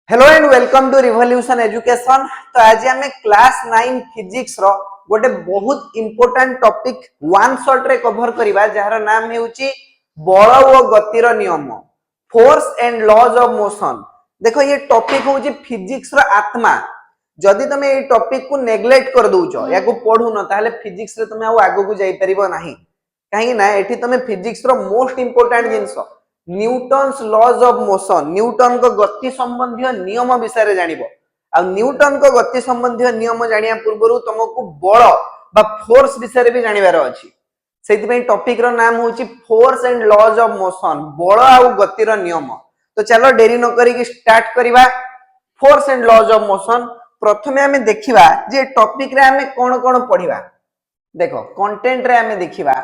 Hello and welcome to revolution education. तो आज आम क्लास 9 फिजिक्स रो गोटे बहुत इंपोर्टेंट टॉपिक वन शॉट रे कवर करिबा जहार नाम हेउची बल और गतिर नियम, force and laws of motion. देखो ये टॉपिक होउची फिजिक्स रो आत्मा। जदि तुम ये टॉपिक को नेग्लेक्ट कर दउचो या को पढु न ताले फिजिक्स रे तुम आगो को जाई परिबो नाही। काहे ना एठी तुम फिजिक्स रो मोस्ट इंपोर्टेंट जिंस Newton's laws of motion, Newton को गति संबंधी नियम विषय जानिबो। आ न्यूटन को गति संबंधी नियम जानिया पूर्वरु तुमको बल बा फोर्स विषय भी जानिबार अछि। सेति पई टॉपिक रो नाम होची force and laws of motion, बल आ गतिर नियम। तो चलो देरी न करी कि स्टार्ट करिबा force and laws of motion. प्रथमे हमें देखिबा जे टॉपिक रे हमें कोन पढिबा। देखो कंटेंट रे हमें देखिबा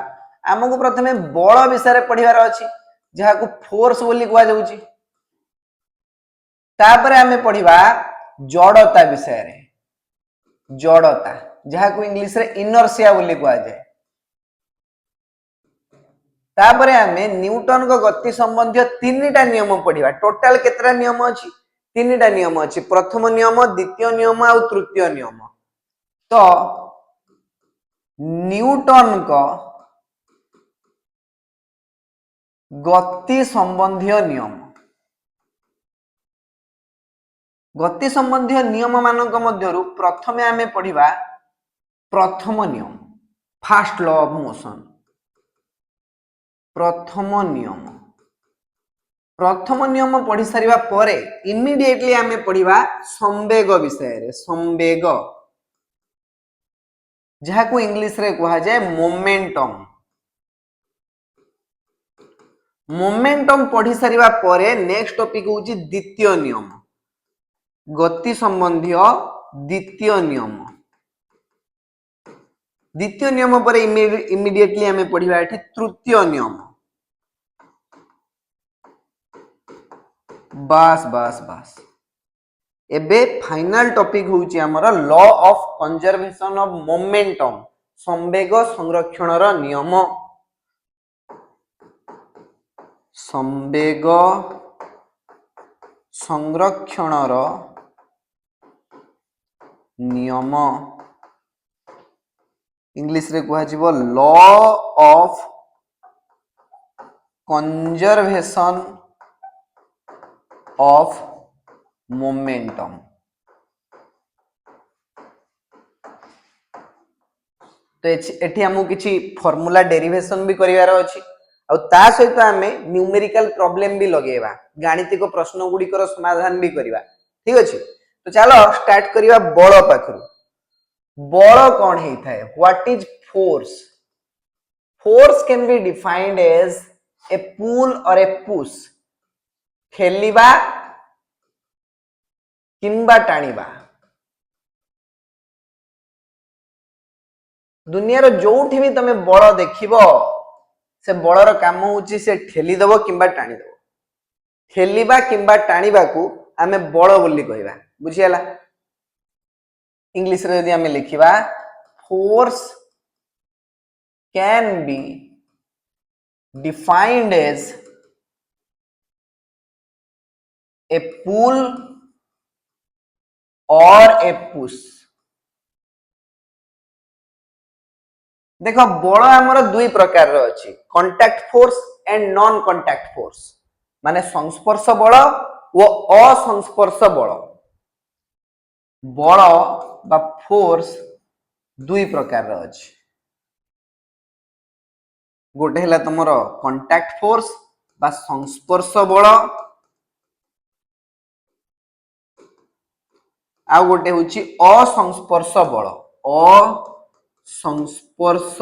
हमको प्रथमे बल विषय पढिबार अछि जहा को फोर्स बोली कुआ जाउची। तापर हमें पढिबा जड़ता विषय रे, जड़ता जहा को इंग्लिश रे इनर्शिया बोली कुआ जाय। तापर हमें न्यूटन को गति संबंधी तीनटा नियम पढिबा। टोटल केतरा नियम अछि? तीनटा नियम अछि, प्रथम नियम, द्वितीय नियम और तृतीय नियम। तो न्यूटन को गति संबंधी नियम, गति संबंधी नियम मानक मध्यरु प्रथमे हमें पढिबा प्रथम नियम, फर्स्ट लॉ ऑफ मोशन। प्रथम नियम पढ़ी सारिबा परे इमिडिएटली हमें पढ़िबा संवेग विषय रे। संवेग जहा को इंग्लिश रे कहा जाय मोमेंटम। मोमेंटम पढ़ी सारिबा परे नेक्स्ट टॉपिक होची द्वितीय नियम, गति संबंधी द्वितीय नियम। द्वितीय नियम पर इमिडिएटली हमें पढ़िबा एठी तृतीय नियम। बस बस बस एबे फाइनल टॉपिक होची हमर law of conservation of momentum, संवेग संरक्षण रो नियम। संवेग संरक्षण रो नियम इंग्लिश रे कहा जीवो law of conservation of momentum. तो एठी हमु किछि फार्मूला डेरिवेशन भी करिवार अछि और ता सहित हमें न्यूमेरिकल प्रॉब्लम भी लगेबा, गाणितिक प्रश्न गुडी कर समाधान भी करिबा। ठीक अछि, तो चलो स्टार्ट करिबा बल पाखरु। बल कोन हेइ थाए? What is force? Force can be defined as a pull or a push, ठेलिबा किंबा टाणिबा। दुनिया रो जोठी भी तमे बल देखिबो से बलर काम होची से ठेली दबो किंबा टाणी दबो। ठेलिबा किंबा टाणिबा को आमे बल बोली कहबा। बुझियाला? इंग्लिश रे यदि आमे लिखिबा force can be defined as a pull or a push. देखो बल हमर दुई प्रकार रो अछि, contact force and non contact force. माने संस्पर्श बल व असंस्पर्श बल। बल बा फोर्स दुई प्रकार रो अछि। गोटे हला तमरो कांटेक्ट फोर्स बा संस्पर्श बल, आ गोटे होची असंस्पर्श बल। असंस्पर्श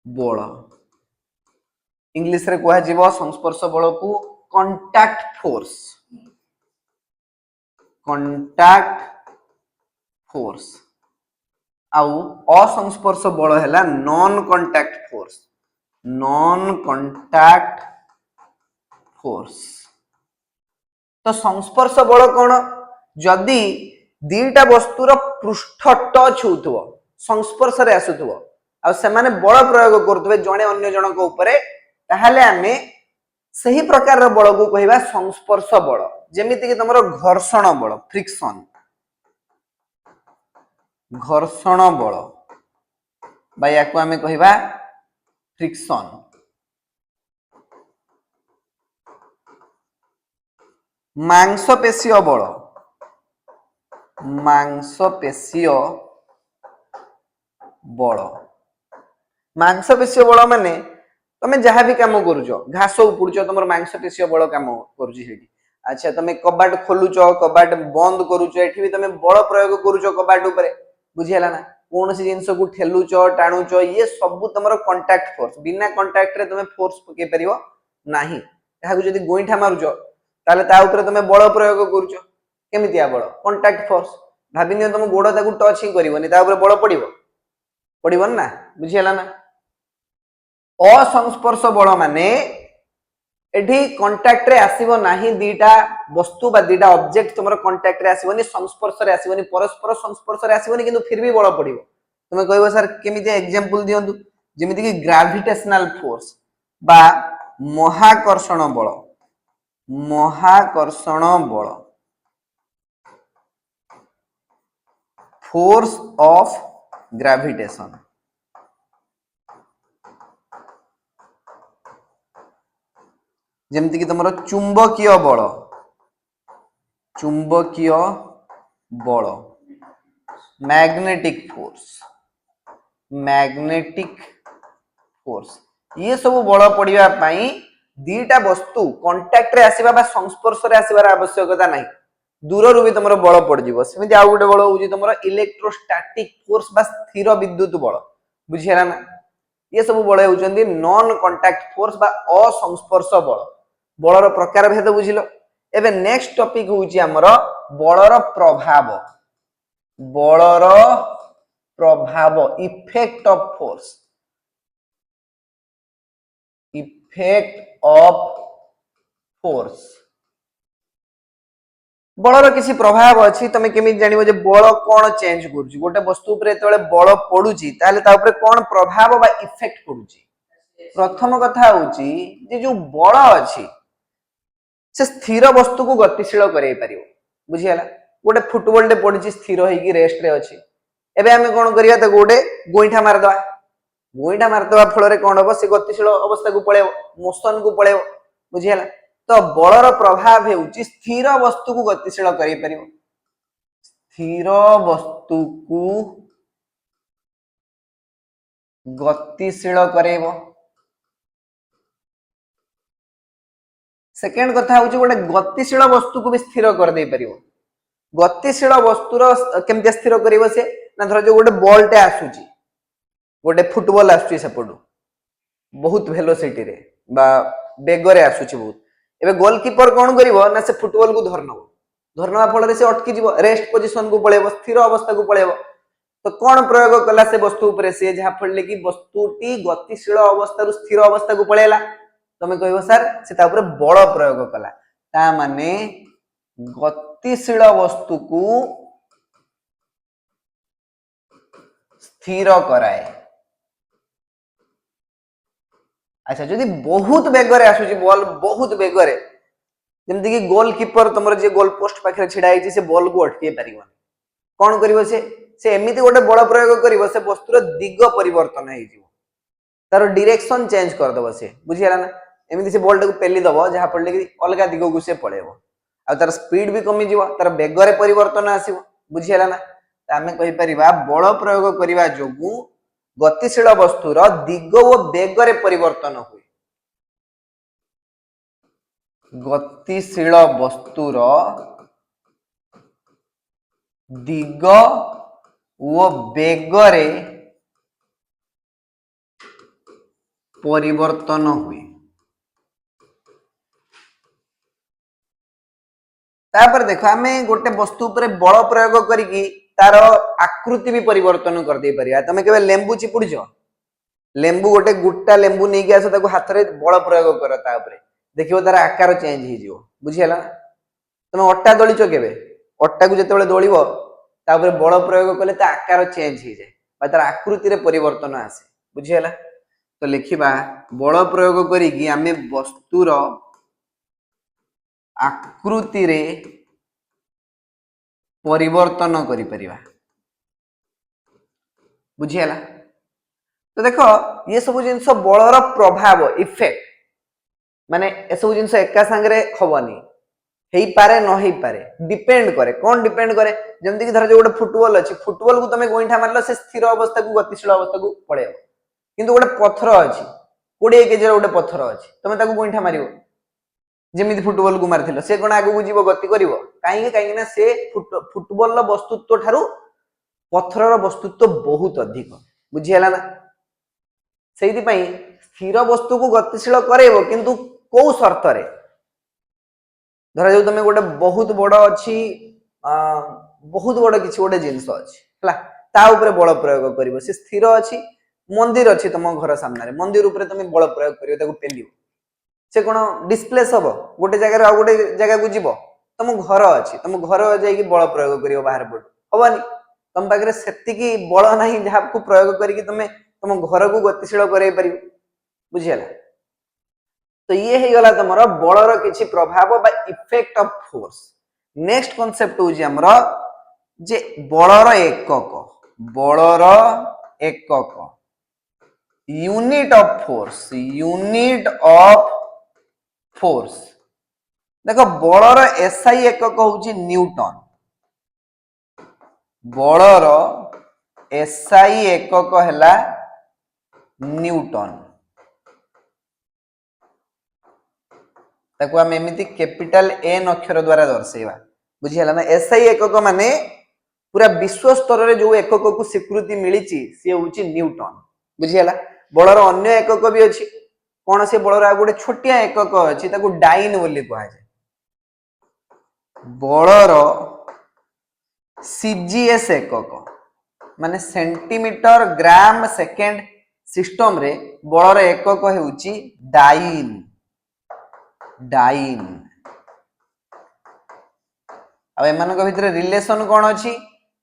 बल इंग्लिश रे कहा जीवो संस्पर्श बल को कांटेक्ट फोर्स। कांटेक्ट फोर्स आउ असंस्पर्श बल हैला non contact force. Non contact force. तो संस्पर्श बल कोन? जदि दीटा वस्तुर पृष्ठ टच होउथबो, संस्पर्श रे आसुथबो आ से माने बल प्रयोग करथबे जणे अन्य जनक ऊपरे, ताहाले हमें सही प्रकार रो बल को कहबा संस्पर्श बल। जेमिति कि तुमरो घर्षण बल फ्रिक्शन घर्षण बल बा याकू आमे कहिबा फ्रिक्शन मांसपेशीय बल मांसपेशीय बल मांसपेशीय बल माने तमे जहाँ भी काम करूछ घास उपुड़ुछ तुम मांसपेशीय बल काम करूछ सेठी अच्छा तमे कबाट खोलुछ कबाट बंद करूछ एठी भी तमे बल प्रयोग करूछ कबाट ऊपर बुझियला ना कौन सी जिंस को ठेलुछ टाणुछ ये सब तुमरो कांटेक्ट फोर्स बिना कांटेक्ट रे तमे फोर्स पके परियो नाही एहा को जदी गोइठा मारुछ ताले ता ऊपर तमे बल प्रयोग करूछ केमितिया बल कांटेक्ट फोर्स भाबिनियो तुम गोड़ ताकू टच ही करबोनी ता ऊपर बल पड़िबो पड़िबन ना बुझियला ना असंस्पर्श बल माने एठी कांटेक्ट रे आसीबो नाही दीटा वस्तु बा दीटा ऑब्जेक्ट तुमरो कांटेक्ट रे आसीबोनी संस्पर्श रे आसीबोनी परस्पर संस्पर्श रे आसीबोनी किंतु फिर भी बल पड़िबो तुमे कहबो सर केमिति एग्जांपल दियंतु जेमिति कि ग्रेविटेशनल फोर्स बा महाकर्षण बल फोर्स ऑफ ग्रेविटेशन जेमति कि तुमरो चुंबकीय बल मैग्नेटिक फोर्स ये सब बल पड़िया पई दीटा वस्तु कांटेक्ट रे आसीबा बा संस्पर्श रे आसीबार आवश्यकता नाही दूर रु भी तुमरो बल पड़ जिवो सेमिति आ गुटे बल होउची तुमरो इलेक्ट्रोस्टैटिक फोर्स बा स्थिर विद्युत बल बुझियला ना ये सब बल होउचंदी नॉन कांटेक्ट फोर्स बा असंस्पर्श बल बलर प्रकार भेद बुझिलो एबे नेक्स्ट टॉपिक होउची हमरो बलर प्रभाव इफेक्ट ऑफ फोर्स बलर किसी प्रभाव अछि तमे केमि जानिबो जे बल कोन चेंज करूची गोटे वस्तु ऊपर एतले बल पडुची ताले ता ऊपर कोन प्रभाव बा इफेक्ट पडुची प्रथम कथा होउची जे जो बल अछि से स्थिर वस्तु को गतिशील करै परियो बुझियला गोटे फुटबॉल टे पडिची स्थिर होई रेस्ट रे अछि एबे हमें कोन करिया त गोटे गोइठा मारदवा फल रे कोन हो से गतिशील अवस्था को पळेबो मोशन को पळेबो बुझियला तो बलर प्रभाव हेउची स्थिर वस्तु को गतिशील करै परियो स्थिर वस्तु को गतिशील करेबो सेकेंड कथा होउची गोटे गतिशील वस्तु को भी स्थिर कर दे परियो गतिशील वस्तुर केमते स्थिर करिवो से ना धर जो गोटे बॉल टे आसुची गोटे फुटबॉल आसुची सेपटू बहुत वेलोसिटी रे बा बेगरे आसुची बहुत एबे गोलकीपर कोन करिवो ना से फुटबॉल को धरनवा फल रे से अटकी जिवो रेस्ट पोजीशन को पळेबो स्थिर अवस्था को पळेबो तो कोन प्रयोग कला से वस्तु ऊपर से जहा फळले कि वस्तुटी गतिशील अवस्था रु स्थिर अवस्था को पळेला तमे कहबो सर से ता ऊपर बल प्रयोग कला ता माने गतिशील वस्तु को स्थिर कराए अच्छा जदि बहुत बेगरे आसुची बॉल बहुत बेगरे जेमति कि गोलकीपर तुमर जे गोल पोस्ट पाखरे छिडा आइची से बॉल को अटके परिबो कोन करिवो से एमिति गोटे बल प्रयोग करिवो से वस्तुर दिग परिवर्तन हे जिवो तार डायरेक्शन चेंज कर दबो से बुझियला ना एमिति से बॉल को पेली दबो जहा पड़ले कि अलगा दिग को से पळेबो आ तार स्पीड भी कमी जिवो तार बेगरे परिवर्तन आसीबो बुझियला ना त हमें कहि परिबा बल प्रयोग करिवा जोगु गतिशील वस्तुर दिग ओ बेगरे परिवर्तन हुए गतिशील वस्तुर दिग ओ बेगरे परिवर्तन हुए तापर देखो आमे गोटे वस्तु पर बल प्रयोग करिकी तार आकृति भी परिवर्तन कर दे परिया तमे केबे लेंबू चिपुडीछ लेंबू गोटे गुट्टा लेंबू नै के आसो ताको हाथ रे बल प्रयोग कर ता ऊपर देखियो तार आकार चेंज ही जिवो बुझियला तमे अट्टा दळीछ केबे अट्टा को जते बेले दळीबो ता ऊपर बल प्रयोग कले ता आकार चेंज ही जाय बा तार आकृति रे परिवर्तन आसे बुझियला तो लिखिबा बल प्रयोग करिकी आमे वस्तुर आकृति रे परिवर्तन करि परिबा बुझियाला। तो देखो ये सब जिनस बलर प्रभाव इफेक्ट माने ए सब जिनस एका संगे हबनी हेई पारे न हेई पारे डिपेंड करे कौन डिपेंड करे जेमति कि धर जो गोटे फुटबॉल अछि फुटबॉल को तमे गोइठा मारलो से स्थिर अवस्था को गतिशील अवस्था को पळेबो किंतु गोटे पत्थर अछि 20 केजी रो गोटे पत्थर अछि तमे ताको गोइठा मारिबो जेमिति फुटबॉल को मारथिलो से कोन आगु को जीवो गति करिवो काहे ना से फुटबॉल रो वस्तुत्व ठारू पत्थर रो वस्तुत्व बहुत अधिक बुझियाला ना सेहिति पई स्थिर वस्तु को गतिशील करेबो किंतु को शर्त रे धरा जो तमे गोटे बहुत बड़ अछि बहुत बड़ किछि गोटे जिंस अछि हला ता ऊपर बल प्रयोग करिवो से स्थिर अछि मंदिर अछि तम घर सामने रे मंदिर ऊपर तमे बल प्रयोग करिवो ताको पेलिवो से कोन डिस्प्लेस हबो गोटे जगह रे आ गोटे जगह को जीवो तम घर अछि तम घर जाई कि बल प्रयोग करिवो बाहर पड हबनी तम पाखरे सेति की बल नाही जहा को प्रयोग करी कि तमे तम घर को गतिशील करै परिवो बुझियाला। तो ये ही गला तमरो बलर किछि प्रभाव बा effect of force. Next concept हो जे हमरो जे बलर एकक यूनिट ऑफ फोर्स देखो बलर एसआई एकक होउची न्यूटन बलर एसआई एकक हैला न्यूटन ताको हम एमिति कैपिटल एन अक्षर द्वारा दर्शेबा बुझियाला ना एसआई एकक माने पूरा विश्व स्तर रे जो एकक को स्वीकृति मिलिची से होउची न्यूटन बुझियाला। बलर अन्य एकक भी अछि कोन से बलर आ गोटे छोटिया एकक अछि ताको डाइन बोली कहै छै बलर सीजीएस एकक माने सेंटीमीटर ग्राम सेकेंड सिस्टम रे बलर एकक हेउची डाइन डाइन अब एमान को भितर रिलेशन कोन अछि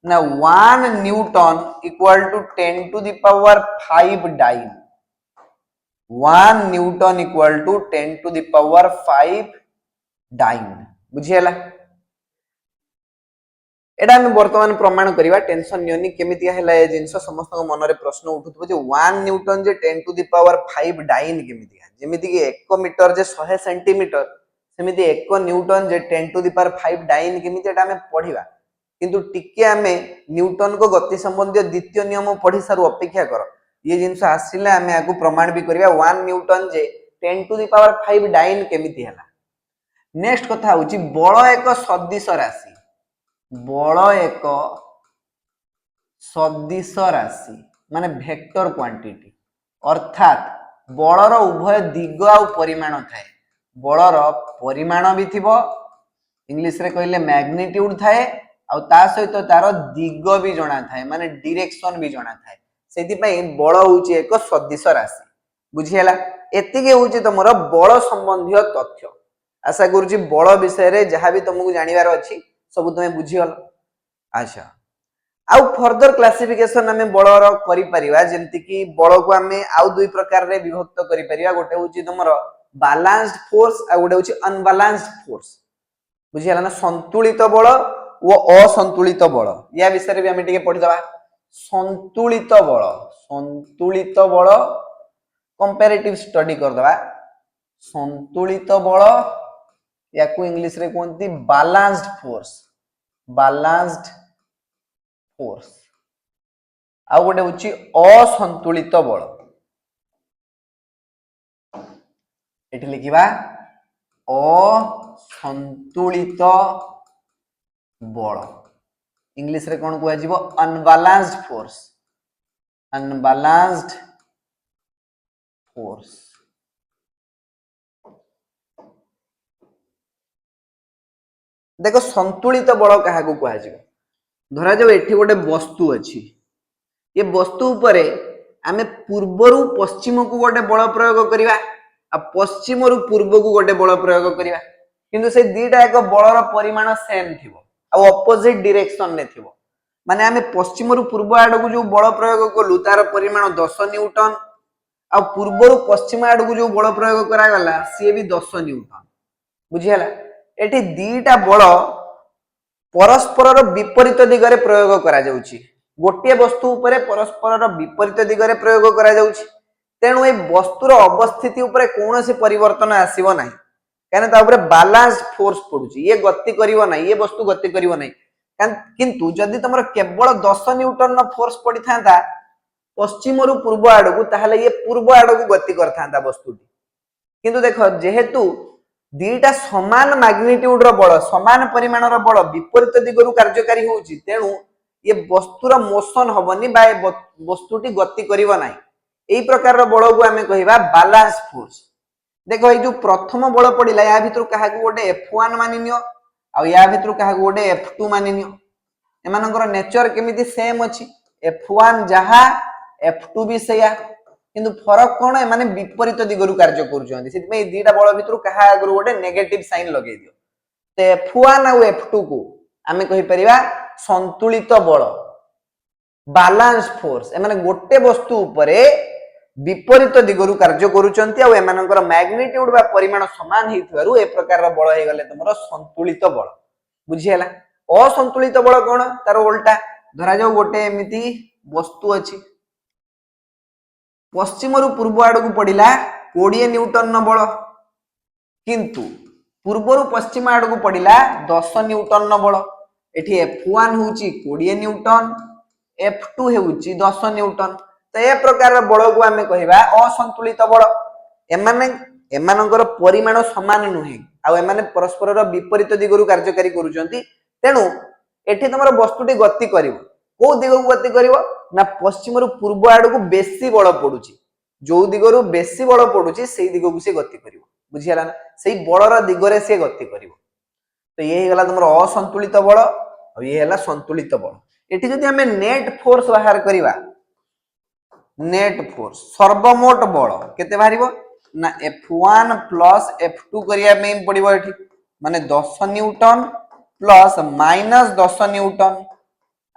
ना 1 newton equal to 10 to the power 5 dyne 1 newton equal to 10 to the power 5 dyne बुझियला। एडा हम वर्तमान प्रमाण करिवा टेंशन नियोनी केमिति हैला ए जिंस समस्त मन रे प्रश्न उठुथबो जे 1 न्यूटन जे 10 टू द पावर 5 डाइन केमिति जेमिति कि 1 मीटर जे 100 सेंटीमीटर सेमिति 1 न्यूटन जे 10 टू द पावर 5 डाइन केमिति एटा हम पढिबा किंतु टिके हमें न्यूटन को गति संबंधी द्वितीय नियम पढी सारू अपेक्षा कर ये जिंस आसिले हमें आगु प्रमाण भी करिवा 1 न्यूटन जे 10 टू द पावर 5 डाइन केमिति हैला। नेक्स्ट कथा होची बल एक सदिश राशि बल एक सदिश राशि माने वेक्टर क्वांटिटी अर्थात बलर उभय दिग आ परिमाण थाए बलर परिमाण भी थिबो इंग्लिश रे कहले मैग्नीट्यूड थाए आ ता सहित तार दिग भी जणा थाए माने डायरेक्शन भी जणा थाए सेति पई बल होची एक सदिश राशि बुझियला। एतिके होची तमरो बल संबंधी तथ्य आशा करूची बल विषय रे जहां भी तुमको जानिबार अछि सब तुमे बुझियल। अच्छा आउ फर्दर क्लासिफिकेशन हमें बलर करि परिबा जेंति कि बल को हमें आउ दुई प्रकार रे विभक्त करि परिबा गोटे होची तमरो बैलेंस्ड फोर्स आ गोटे होची अनबैलेंस्ड फोर्स बुझियला ना संतुलित बल व असंतुलित बल या विषय रे भी हमें टिके पढि दबा। संतुलित बल कंपैरेटिव स्टडी कर दबा संतुलित बल या को इंग्लिश रे कोनती बैलेंस्ड फोर्स आ गोटे होची असंतुलित बल एठी लिखिबा असंतुलित बल इंग्लिश रे कोन कुआ जीवो अनबैलेंस्ड फोर्स देखो संतुलित बल कहा को कुआ जीवो धरा जो एठी गोटे वस्तु अछि ये वस्तु उपरे आमे पूर्वरु पश्चिम को गोटे बल प्रयोग करिवा आ पश्चिम रु पूर्व को गोटे बल प्रयोग करिवा किंतु से दीटा एक बलर परिमाण सेम थिबो आ ऑपोजिट डायरेक्शन ने थिबो माने आमे पश्चिम रु पूर्व आड़ को जो बल प्रयोग कलु तार परिमाण 10 न्यूटन आ पूर्व रु पश्चिम आड़ को जो बल प्रयोग करा गला से भी 10 न्यूटन बुझियला। एठी दीटा बल परस्पर विपरीत दिगरे प्रयोग करा जाउछि गोटे वस्तु उपरे परस्पर विपरीत दिगरे प्रयोग करा जाउछि तेणु ए वस्तुर अवस्थिति उपरे कोनोसी परिवर्तन आसीबो नाही काने ता उपरे बैलेंस फोर्स पडुछि ये गति करिवो नाही ये वस्तु गति करिवो नाही किंतु जदि तमरो केवल 10 न्यूटन न फोर्स पड़ी थांता पश्चिम रु पूर्व आडकू ताहले ये पूर्व आडकू गति करथांता वस्तुटी किंतु देखो जेहेतु दीटा समान मैग्नीट्यूड रो बल समान परिमाण रो बल विपरीत दिगरु कार्यकारी होउछि तेणु ये वस्तुर मोशन हबनी बा वस्तुटी गति करिवो नाही एई प्रकार रो बल को हमें कहिबा बैलेंस फोर्स देखो ये जो प्रथम बल पड़िला या भितर काहा को गोटे F1 मानि नियो आ या भितर काहा को गोटे F2 मानि नियो एमानकर नेचर केमिति सेम अछि F1 जहा F2 भी सेया किंतु फरक कोन ए माने विपरीत दिगरु कार्य करूछन्ती सेति में दीटा बल भितर काहा आगरु गोटे नेगेटिव साइन लगे दियो ते F1 आ F2 को आमे कहि परिबा संतुलित बल बैलेंस फोर्स ए माने गोटे वस्तु उपरे विपरीत दिगरु कार्य करूछन्ती आ एमानकर मैग्नीट्यूड बा परिमाण समान हेतुवारु ए प्रकार रो बल हे गले तमरो संतुलित बल बुझियला असंतुलित बल कोन तार उल्टा धरा जाऊ गोटे एमिति वस्तु अछि पश्चिम रु पूर्व आडकू पड़िला 20 न्यूटन न बल किंतु पूर्व रु पश्चिम आडकू पड़िला 10 न्यूटन न बल एठी F1 होउची 20 न्यूटन F2 हेउची 10 न्यूटन तो ए प्रकार बल को हमें कहिबा असंतुलित बल एमानकर परिमाण समान नुहे आ एमाने परस्पर विपरीत दिगरु कार्यकारी करूचंती तेणु एठी तमरो वस्तुटी गति करिवो को दिगो गति करिवो ना पश्चिम रु पूर्व आडकू बेसी बल पडुची जो दिगरु बेसी बल पडुची सेही दिगकू से गति करिवो बुझियला ना सेही बलर दिगरे से गति करिवो तो ये हेगला तमरो असंतुलित बल और ये हेला संतुलित बल एठी जदि हमें नेट फोर्स बाहर करिवा नेट फोर्स सर्वमोट बल केते बाहरिबो ना F1 प्लस F2 करिया में पड़िबो एठी माने 10 न्यूटन प्लस माइनस 10 न्यूटन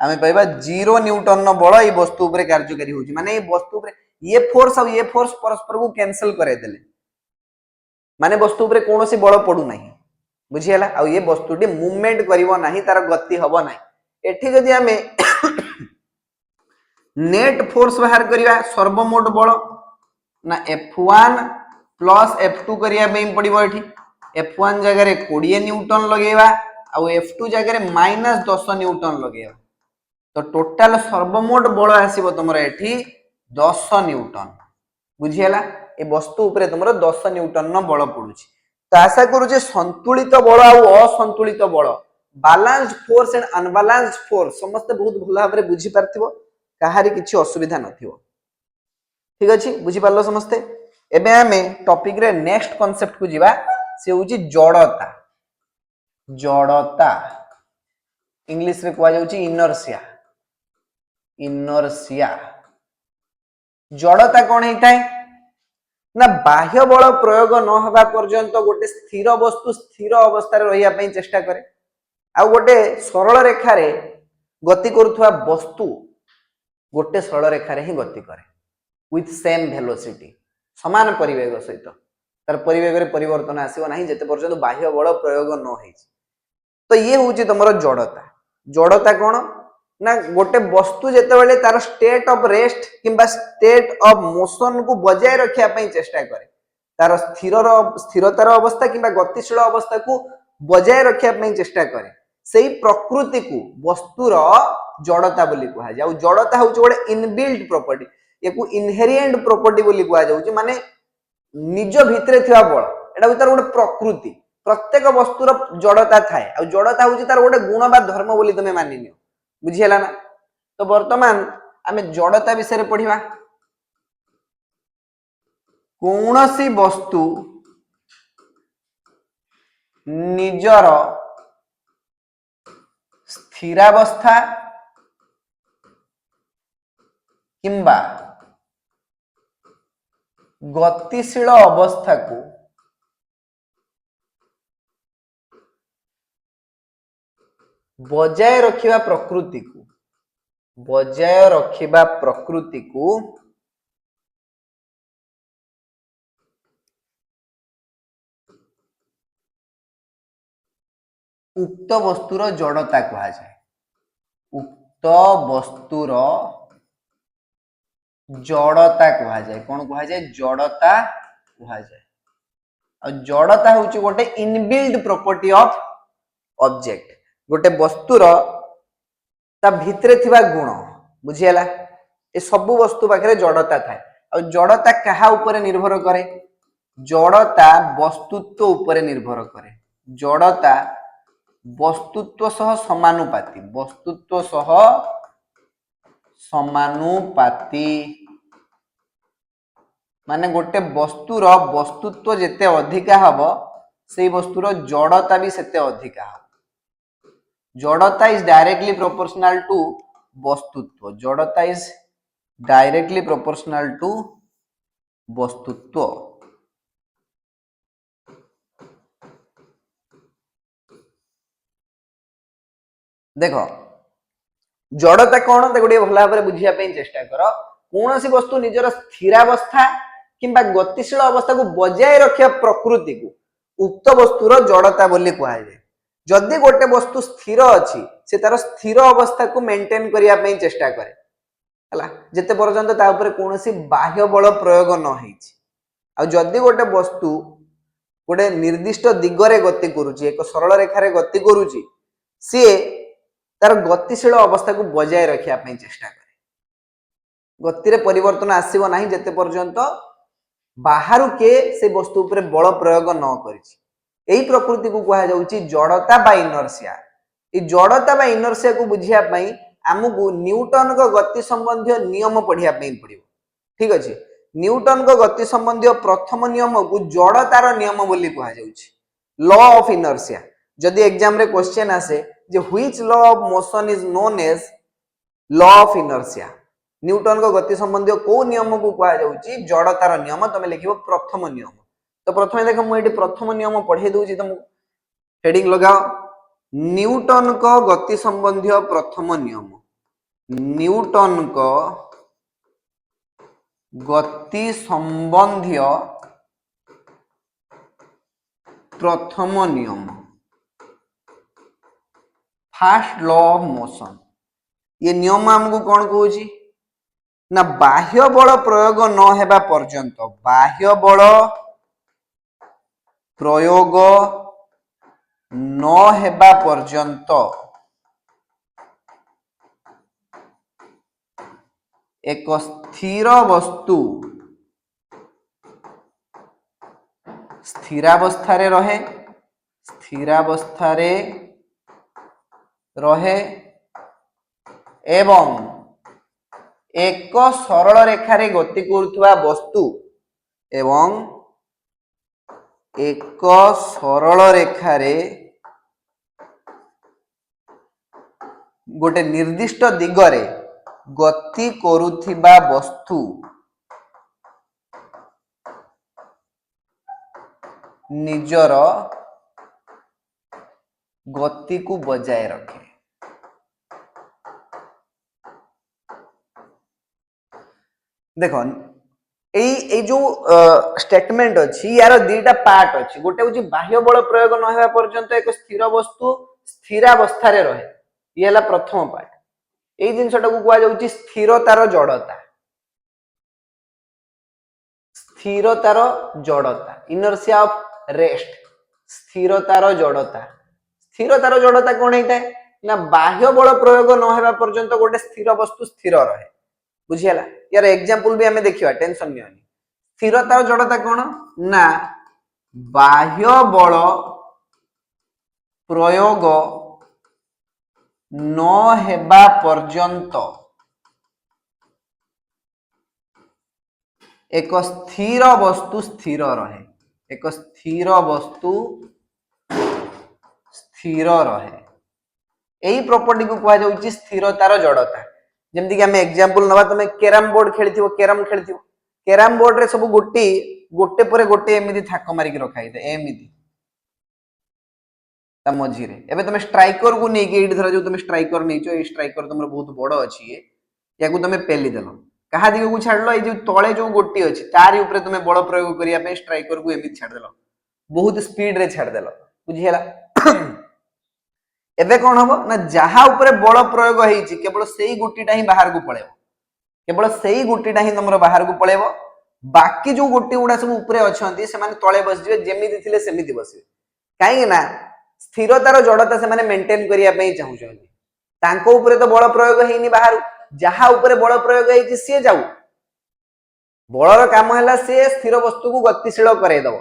आमे पाइबा 0 न्यूटन न बल ए वस्तु ऊपर कार्यकारी होची माने ए वस्तु ऊपर ये फोर्स परस्पर को कैंसिल करे देले माने वस्तु ऊपर कोनोसी बल पडु नाही बुझियला आ ये वस्तुटी मूवमेंट करिवो नाही तार गति हबो नाही एठी जदि आमे नेट फोर्स बाहर करिवा सर्वमोट बल ना F1 प्लस F2 करिया में पड़िबो एठी F1 जगह रे 20 न्यूटन लगेवा आ F2 जगह रे माइनस 10 न्यूटन लगेवा तो टोटल सर्वमोट बल आसीबो तमरो एठी 10 न्यूटन बुझियला ए वस्तु ऊपर तमरो 10 न्यूटन न बल पडुची तो आशा करू जे संतुलित बल आ असंतुलित बल balanced force and unbalanced force समस्त बहुत भल भाबरे बुझी पारथिबो काहारी किछि असुविधा नथिबो ठीक अछि बुझी पारलो समस्ते एबे हमें टॉपिक रे नेक्स्ट कांसेप्ट को जिबा से होची जड़ता जड़ता इंग्लिश रे कहवा जाउची इनर्शिया इनर्शिया जड़ता कोन हेताय ना बाह्य बल प्रयोग न होबा पर्यंत गोटे स्थिर वस्तु स्थिर अवस्था रे रहिया पई चेष्टा करे आ गोटे सरल रेखा रे गति करूथवा वस्तु गोटे सरल रेखा रे ही गति करे विथ सेम वेलोसिटी समान परिवेग सहित तार परिवेग रे परिवर्तन आसीबो नाही जते पर्यंत बाह्य बल प्रयोग न होई तो ये होची तमरो जड़ता जड़ता कोन ना गोटे वस्तु जेते बेले तार स्टेट ऑफ रेस्ट किंबा स्टेट ऑफ मोशन को बजाय रखिया पई चेष्टा करे तार स्थिरतार अवस्था किंबा गतिशील अवस्था को बजाय रखिया पई चेष्टा करे सेही प्रकृति को वस्तुर जड़ता बोली कहा जाउ जड़ता होची गोटे इनबिल्ट प्रॉपर्टी याकू इनहेरिएंट प्रॉपर्टी बोली कहा जाउची माने निज भितरे थिया बल एटा उतार गोटे प्रकृति प्रत्येक वस्तुर जड़ता थाए आ जड़ता होची तार गोटे गुण बा धर्म बोली तमे मानि नियो बुझियला ना तो वर्तमान आमे जड़ता विषय रे पढिबा कोनोसी वस्तु निजर स्थिरावस्था किंबा गतिशील अवस्था को बजाय रखिबा प्रकृति को उक्त वस्तुर जड़ता कहा जाए उक्त वस्तुर जड़ता कहा जाए कौन कहा जाए जड़ता कहा जाए और जड़ता हूँ गोटे इनबिल्ड प्रॉपर्टी ऑफ ऑब्जेक्ट गोटे वस्तुर ता भितरे थिबा गुण बुझीला ए सब वस्तु पाखे जड़ता थाए और जड़ता कहा ऊपर निर्भर करे जड़ता वस्तुत्व ऊपर निर्भर करे जड़ता वस्तुत्व सह समानुपाती माने गोटे वस्तुर वस्तुत्व जेते अधिका हबो से वस्तुर जड़ता भी सेते अधिका हबो जड़ता इज डायरेक्टली प्रोपोर्शनल टू वस्तुत्व जड़ता इज डायरेक्टली प्रोपोर्शनल टू वस्तुत्व देखो जड़ता कौन गोटे भल भाव बुझा चेष्टा कर कौन सी वस्तु निजर स्थिरावस्था किंबा गतिशील अवस्था को बजाय रखिया प्रकृति को उक्त वस्तुर जड़ता बोली कहा जाए जदि गोटे वस्तु स्थिर अच्छी से तार स्थिर अवस्था को मेंटेन करने चेष्टा करे जिते पर्यंत कौन बाह्य बल प्रयोग न हो जदि गोटे वस्तु गोटे निर्दिष्ट दिगरे गति करुची एक सरल रेखार गति करुची सी तार गतिशील अवस्था को बजाय रखा चेष्टा करे गतिर परिवर्तन आसव ना जिते पर्यंत बाहर के से वस्तु उपर बल प्रयोग न करी प्रकृति को कहा जाउची जड़ता बा इनर्शिया जड़ता बा इनर्शिया को बुझापी आमको न्यूटन को गति संबंधी नियम पढ़िया पड़ो ठीक अच्छे न्यूटन को गति संबंधी प्रथम नियम को जड़तार नियम बोली कहा जाउची लॉ ऑफ इनर्शिया जदि एग्जाम रे क्वेश्चन आसे जे which law of motion is known as law of inertia Newton को गति संबंधी को नियम को कहा जाउची जड़तार नियम तुम लिखिबो प्रथम नियम तो प्रथम देख मुझे प्रथम नियम पढ़े दूची तुमको हेडिंग लगाओ न्यूटन को गति संबंधी प्रथम नियम न्यूटन को गति संबंधी प्रथम नियम फर्स्ट लॉ ऑफ मोशन ये नियम हमको कौन कहूची ना बाह्य बल प्रयोग न हेबा पर्यंत बाह्य बल प्रयोग न हेबा पर्यंत एक स्थिर वस्तु स्थिरावस्था रहे एवं एक सरल रेखारे गति करुवा वस्तु एवं एक सरल रेखारे गोटे निर्दिष्ट दिगरे गति करुवा वस्तु निजर गति को बजाय रखे देखो जो स्टेटमेंट अच्छी यार दीटा पार्ट अच्छी गोटे हूँ बाह्य बल प्रयोग न होगा पर्यंत एक स्थिर वस्तु स्थिरावस्था रहे ये है प्रथम पार्ट यही जिनटा को कहुच्छी स्थिरतार जड़ता इनर्शिया ऑफ रेस्ट स्थिरतार जड़ता कौन होता है ना बाह्य बल प्रयोग न होगा पर्यंत गोटे स्थिर वस्तु स्थिर रहे बुझीगला यार एग्जांपल भी हमें देखिबा टेंशन नहीं स्थिरतार जड़ता कौन ना बाह्य बल प्रयोग न हेबा पर्यंत एक स्थिर वस्तु स्थिर रहे एक स्थिर वस्तु स्थिर रहे यही प्रॉपर्टी को कहा जाउची स्थिरतार जड़ता जमती कि आम एग्जांपल नवा तुम कैरम बोर्ड खेली कैरम बोर्ड रे सब गोटे गोटे पर गोटे एमती थाक मारिक रखाई एमती मझी एवं तुम स्ट्राइकर को लेकिन धर जो तुम स्ट्राइकर नहीं स्ट्राइकर तुम बहुत बड़ अच्छी या तुम पेलीदेल क्या दिग को छाड़ ये तले जो गोटी अच्छी तारी ऊपर तुम बल प्रयोग करने स्ट्राइकर को एमती छाड़देल बहुत स्पीड रे छाड़देल बुझीगला एबे कौन हम ना जहा ऊपर बल प्रयोग होईची केवल सेही गुटीटा ही बाहर को पळेबो केवल सेही गुटीटा ही तमरो बाहर को पळेबो बाकी जो गुटी गुडा सब ऊपर अछंती से माने तळे बस जिवे जेमिति थिले सेमिति बसिवे काहे ना स्थिरतार जड़ता से माने मेंटेन करिया पई चाहू छथि तांको ऊपर तो बल प्रयोग हेनी बाहर जहा ऊपर बल प्रयोग हेची से जाऊ बलर काम हैला से स्थिर वस्तु को गतिशील करे दबो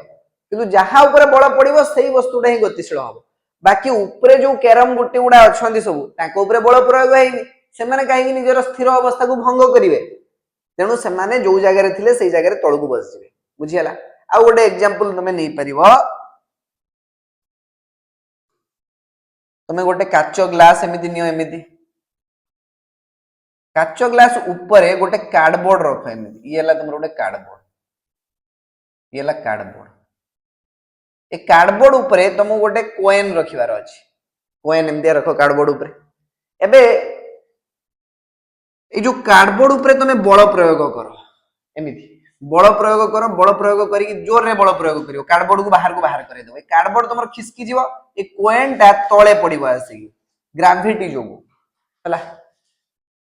किंतु जहा ऊपर बल पड़िबो सेही वस्तुटा ही गतिशील हबो बाकी ऊपर जो कैरम गुटी गुडा अछंती सब तांको ऊपर बल प्रयोग हेनी से माने काहे निजर स्थिर अवस्था को भंग करिवे तेणु से माने जो जगह रे थिले सेही जगह रे तळकु बस जिवे बुझियला आ गोटे एग्जांपल तमे नै परिबो तमे गोटे काच ग्लास एमिति नियो एमिति काच ग्लास ऊपर गोटे कार्डबोर्ड रख एमिति ये ला तमरो गोटे कार्डबोर्ड ये ला कार्डबोर्ड ए कार्डबोर्ड ऊपर तुम गोटे कॉइन रखिबार अछि कॉइन एमिति रखो कार्डबोर्ड ऊपर एबे ए जो कार्डबोर्ड ऊपर तुम बल प्रयोग करो एमिति बल प्रयोग करी जोर रे बल प्रयोग करियो कार्डबोर्ड को बाहर करे दो ए कार्डबोर्ड तुमर खिसकी जीवो ए कॉइन ता तळे पड़िबो आसी ग्रेविटी जोगु हला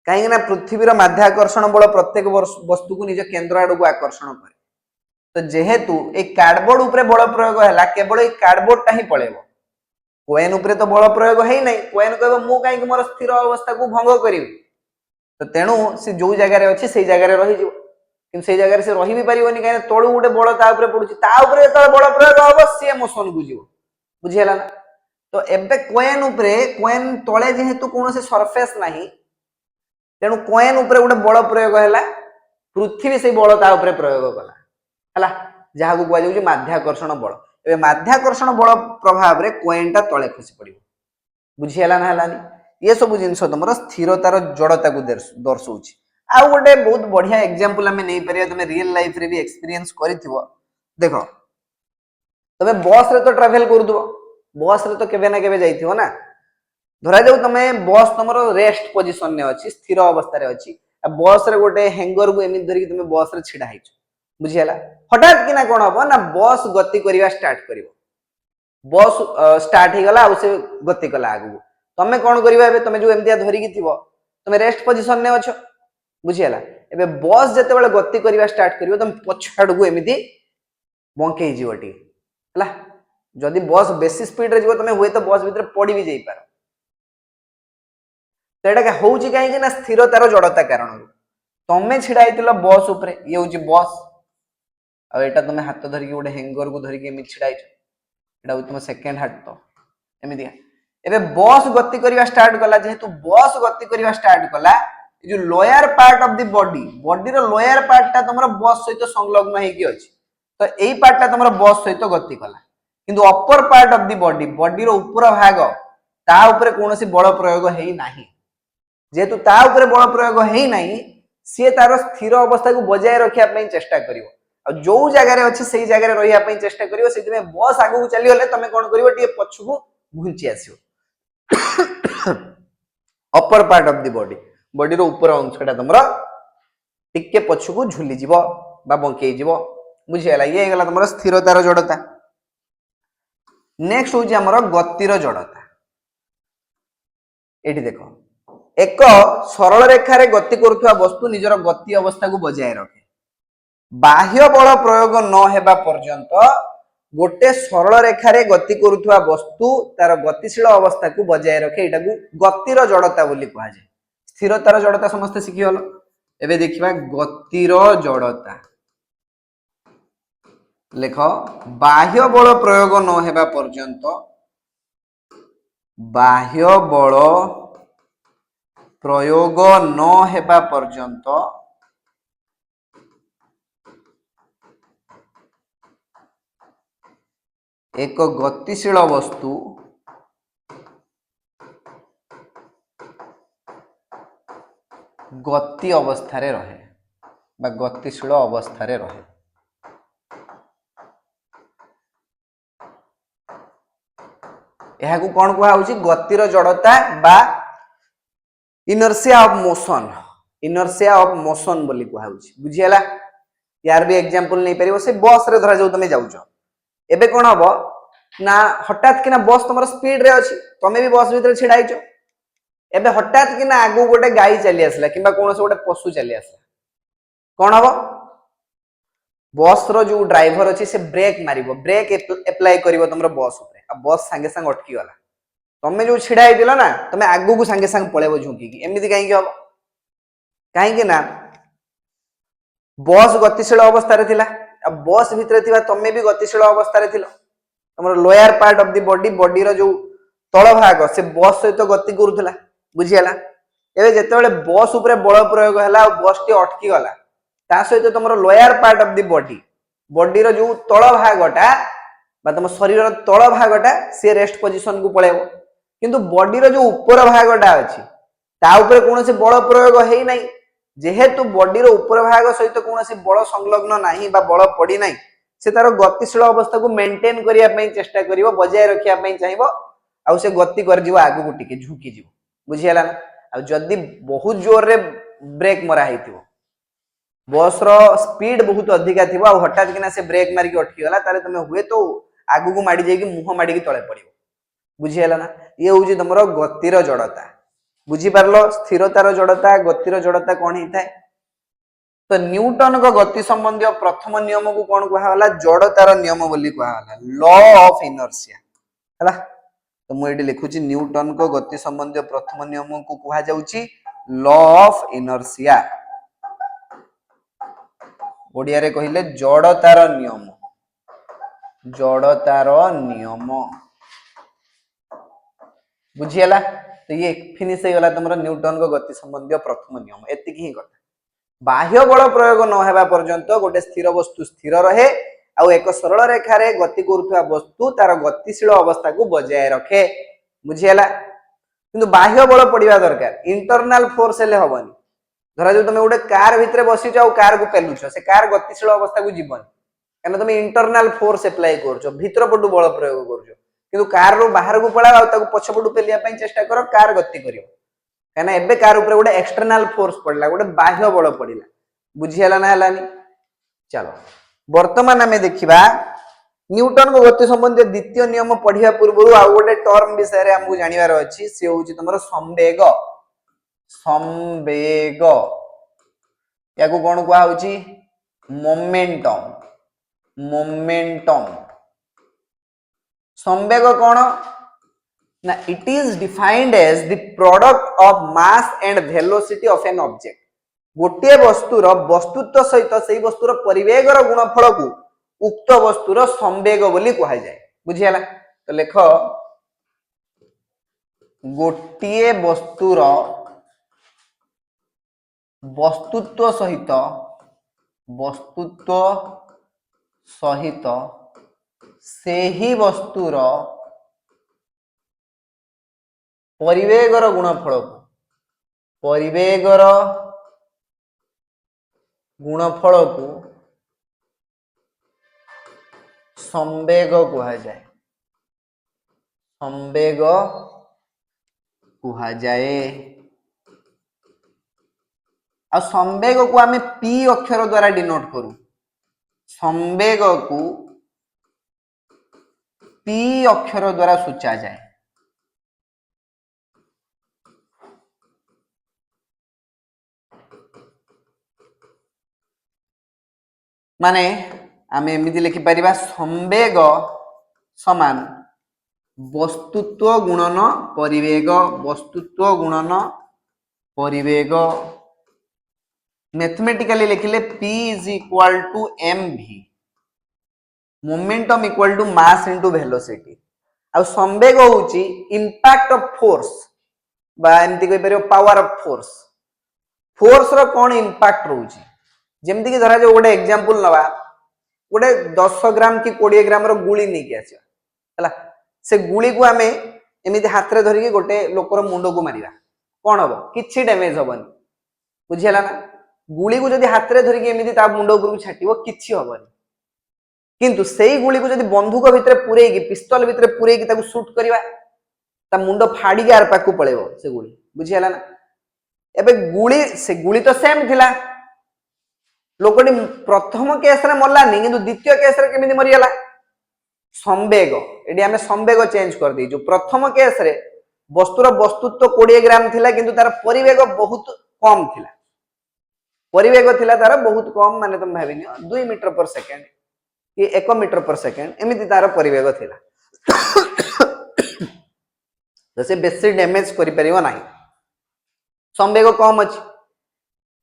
काहे ना पृथ्वीर माध्याकर्षण बल प्रत्येक वस्तु को निज केंद्र आड़ को आकर्षण करे तो जेहेतु ए कार्डबोर्ड ऊपर बल प्रयोग हैला केवल ए कार्डबोर्ड ता ही पळेबो कॉइन ऊपर तो बल प्रयोग है नै कॉइन कहबो मु काहे मोर स्थिर अवस्था को भंग करिवि तो तेणु से जो जगह रे अछि से जगह रे रहि जिवो कि से जगह रे से रहि भी परिवोनी काहे तळु उडे बल ता ऊपर पडुची ता ऊपर त बल प्रयोग होबो से मोशन बुझिवो बुझियला ना तो एबे कॉइन ऊपर कॉइन तळे जेहेतु कोनोसे सरफेस नाही तेणु कॉइन ऊपर गोटे बल प्रयोग हैला पृथ्वी से बल ता ऊपर प्रयोग कला हला जहा को कुआ जाउची माध्याकर्षण बल एबे माध्याकर्षण बल प्रभाव रे कॉइन ता तळे खसी पडिवो बुझियला ना हलानी ये सब जिनस तुम स्थिरतार जड़ता को दर्शाऊँ आउ गोटे बहुत बढ़िया एग्जांपल आम नहीं पारे तुम रियल लाइफ रे भी एक्सपीरियंस करिथिबो देख तुम बस रे तो ट्रैवल करदो बस रे तो केबे ना केबे जाइथिबो ना धरा जाऊ तुम बस तुमरो रेस्ट पोजीशन ने अछि स्थिर अवस्था रे अछि बस रे गोटे हैंगर को एमित धरि तुम बस रे छिडा हिच बुझियला हठात कि ना कोन हबो ना बस गति करिवा स्टार्ट करिवो बस स्टार्ट ही गला आ से गति कला आगु तमे कोन करिबा एबे तमे जो एमतिया धरि कि थिबो तमे रेस्ट पोजीशन ने अछो बुझियला एबे बस जते बेले गति करिवा स्टार्ट करिवो तमे पछाड को एमिति बंके जीवटी हला जदी बस बेसी स्पीड रे जीवो तमे होय तो बस भीतर पड़ी भी जाई पार तो एटा का होउची काहे कि ना स्थिरतार जड़ता कारण तमे छिडा आइतिलो बस ऊपर ये होउची बस आ एटा तमे हाथ धरि कि गोटे हैंगर को धरि कि एमिति छिडा आइछ एटा हो तुम सेकंड हाथ तो एमिति एबे बस गति करिवा स्टार्ट कला जेहेतु बस गति करिवा स्टार्ट कला जो lower part of the body रो लोअर पार्ट ता तमरो बस सहित संलग्न हे कि अछि तो एई पार्ट ता तमरो बस सहित गति कला किंतु upper part of the body रो ऊपर भाग ता ऊपर कोनोसी बल प्रयोग हेई नाही जेहेतु ता ऊपर बल प्रयोग हेई नाही से तार स्थिर अवस्था को बजाय रखिया पई चेष्टा करिवो आ जो जगह रे अछि सेही जगह रे रहिया पई चेष्टा करिवो सेति में बस आगु को चली गले तमे कोन करिवो टिके पछुको घुंची आसियो upper part of the body रो ऊपर अंशटा तमरा टिके पछुको झुली जीवो बा बंकेई जीवो बुझियला ये गला तमरा स्थिरतार जड़ता नेक्स्ट होची हमर गतिर जड़ता एठी देखो एक सरल रेखा रे गति करुवा वस्तु निजर गति अवस्था को बजाय रखे बाह्य बल प्रयोग न हेबा पर्यंत गोटे सरल रेखा रे गति करुवा वस्तु तार गतिशील अवस्था को बजाय रखे एटा को गतिर जड़ता बोली कहा जाय स्थिरतार जड़ता समस्त सिखि हलो एबे देखिबा गतिर जड़ता लेख बाह्य बल प्रयोग न हेबा पर्यंत बाह्य बल प्रयोग न हेबा पर्यंत एक गतिशील वस्तु गति अवस्था रे रहे बा गतिशील अवस्था रे रहे यहाकू कौन कहा होची गतिर जड़ता बा इनर्शिया ऑफ मोशन बोली कहा होची बुझियला यार भी एग्जांपल नहीं परिबो से बस रे धरा जाऊ तमे जाउछो एबे कोन हबो ना हठात कि ना बस तुम स्पीड रे अच्छी तुम्हें भी बस भितर छिड़ाइच एबे हठात कि ना आगु गोटे गाई चली आसला कि कौन गोटे पशु चली आसला कौन हम बस रो जो ड्राइवर अच्छी से ब्रेक मारिबो ब्रेक एप्लाई करिवो तुमरो बस ऊपर आ बस संगे संग अटकी गला तमे जो छिड़ा हेतिलो ना तमे आगु को संगे संग पळेबो झुंकी की एमिति काहे की हो काहे की ना बस गतिशील अवस्था रे थिला आ बस भितर थिबा तमे भी गतिशील अवस्था रे थिलो हमर lower part of the body body रो जो तळ भाग से बस सहित गति करूथला बुझियला एबे जेतेबेले बस ऊपर बल प्रयोग हला आ बस टी अटकी गला ता सहित तुमरो lower part of the body body रो जो तळ भागटा बा तुम शरीर रो तळ भागटा से रेस्ट पोजीशन को पळेबो किंतु बॉडी रो जो ऊपर भागटा अछि ता ऊपर कोनोसे बल प्रयोग हेई नै जेहेतु बॉडी रो ऊपर भाग सहित कोनोसे बल संलग्न नाही बा बल पड़ी नै से तार गतिशील अवस्था को मेंटेन करिया पई चेष्टा करिवो बजाय रखिया पई चाहिबो आ से गति कर जिवो आगु को टिके झुकी जिवो बुझियला ना आ जदी बहुत जोर रे ब्रेक मरा हेतिवो बस रो स्पीड बहुत अधिका थिबो आ हठात किना से ब्रेक मारी के अटकी गला तारे तमे हुए तो आगु को माडी जाई कि मुह माडी के तळे पड़िवो बुझियला ना ये होउजी तमरो गतिर जड़ता बुझी पारलो स्थिरतार जड़ता गतिर जड़ता कोन हिताय तो न्यूटन को गति संबंधी प्रथम नियम को कोन कहला जड़तार नियम बोली कहला लॉ ऑफ इनर्शिया हला तो मु एडी लिखुची न्यूटन को गति संबंधी प्रथम नियम को कहा जाउची लॉ ऑफ इनर्शिया ओडिया रे कहिले जड़तार नियम बुझियला तो ये फिनिश हो गला तुमरो न्यूटन को गति संबंधी प्रथम नियम एतिकी ही कथा बाह्य बल प्रयोग न हेबा पर्यंत गोटे स्थिर वस्तु स्थिर रहे आ एक सरल रेखा रे गति करूथवा वस्तु तार गतिशील अवस्था को बजाय रखे बुझियला किंतु बाह्य बल पड़िबा दरकार इंटरनल फोर्स हेले हबनी धरा जो तुम गोटे कार भितर बसी जाओ कार को पेलुछ से कार गतिशील अवस्था को जीवन कहना तुम इंटरनल फोर्स अप्लाई करछो भीतर पटु बल प्रयोग करछो किंतु कार रो बाहर को पळा ताको पछपटु पेलिया पई चेष्टा करो कार गति करियो कहना एबे कार ऊपर गोटे एक्सटर्नल फोर्स पड़ला गोटे बाह्य बल पड़िला बुझियला ना हलानी चलो वर्तमान हमें देखिबा न्यूटन को गति संबंधी द्वितीय नियम पढ़िया पूर्व आ गोटे टर्म विषय रे हमहु जानिबार अछि से होउची तमरो संवेग संवेग याको कोन कुआ होउची मोमेंटम संवेग कोन ना it is defined as the product of mass and velocity of an object गोटे वस्तुर वस्तुत्व सहित सेही वस्तुर परिवेगर गुणफल को उक्त वस्तुर संवेग बोली कहा जाए बुझियला तो लेख गोटे वस्तुर वस्तुत्व सहित सेही वस्तुर परिवेगर गुणफल को संवेग कहा जाए आ संवेग को आमे पी अक्षर द्वारा डिनोट करू संवेग को पी अक्षर द्वारा सूचा जाए माने आमे एमिति लिखि परिबा संवेग समान वस्तुत्व गुणन परिवेग मैथमेटिकली लिखिले P is equal to mv momentum equal to mass into velocity आ संवेग होउची इंपैक्ट ऑफ फोर्स बा एमति कहि परियो पावर ऑफ फोर्स रो कोन इंपैक्ट रहउची जेमति कि धरा जो गोटे एग्जांपल नवा गोटे 10 ग्राम की 20 ग्राम रो गुली नै के आछा हला से गुली को आमे एमिति हाथ रे धरि के गोटे लोकर मुंडो को मारिबा कोन हबो किछि डैमेज हबनी बुझियला ना गुली को जदी हाथ रे धरि के एमिति ता मुंडो ऊपर को छाटिबो किछि हबनी किंतु सेही गुली को जदी बंदूक भितर पुरै की पिस्तल भितर पुरै की ताको शूट करबा ता मुंडो फाड़ी के आर पाकू पळेबो से गुली बुझियला ना एबे गुली तो सेम थिला लोकडी प्रथम केस रे मरलानी किंतु द्वितीय केस रे केमिति मरियला संवेग एडी आमे संवेग चेंज कर दी प्रथम केस रे वस्तुर वस्तुत्व 20 ग्राम थिला किंतु तार परिवेग बहुत कम थिला परिवेग थिला तार बहुत कम माने तुम भाबिनियो 2 मीटर पर सेकंड कि 1 मीटर पर सेकंड एमिति तार परिवेग थिला तो से बेसी डैमेज करि परियो नाही संवेग कम अछि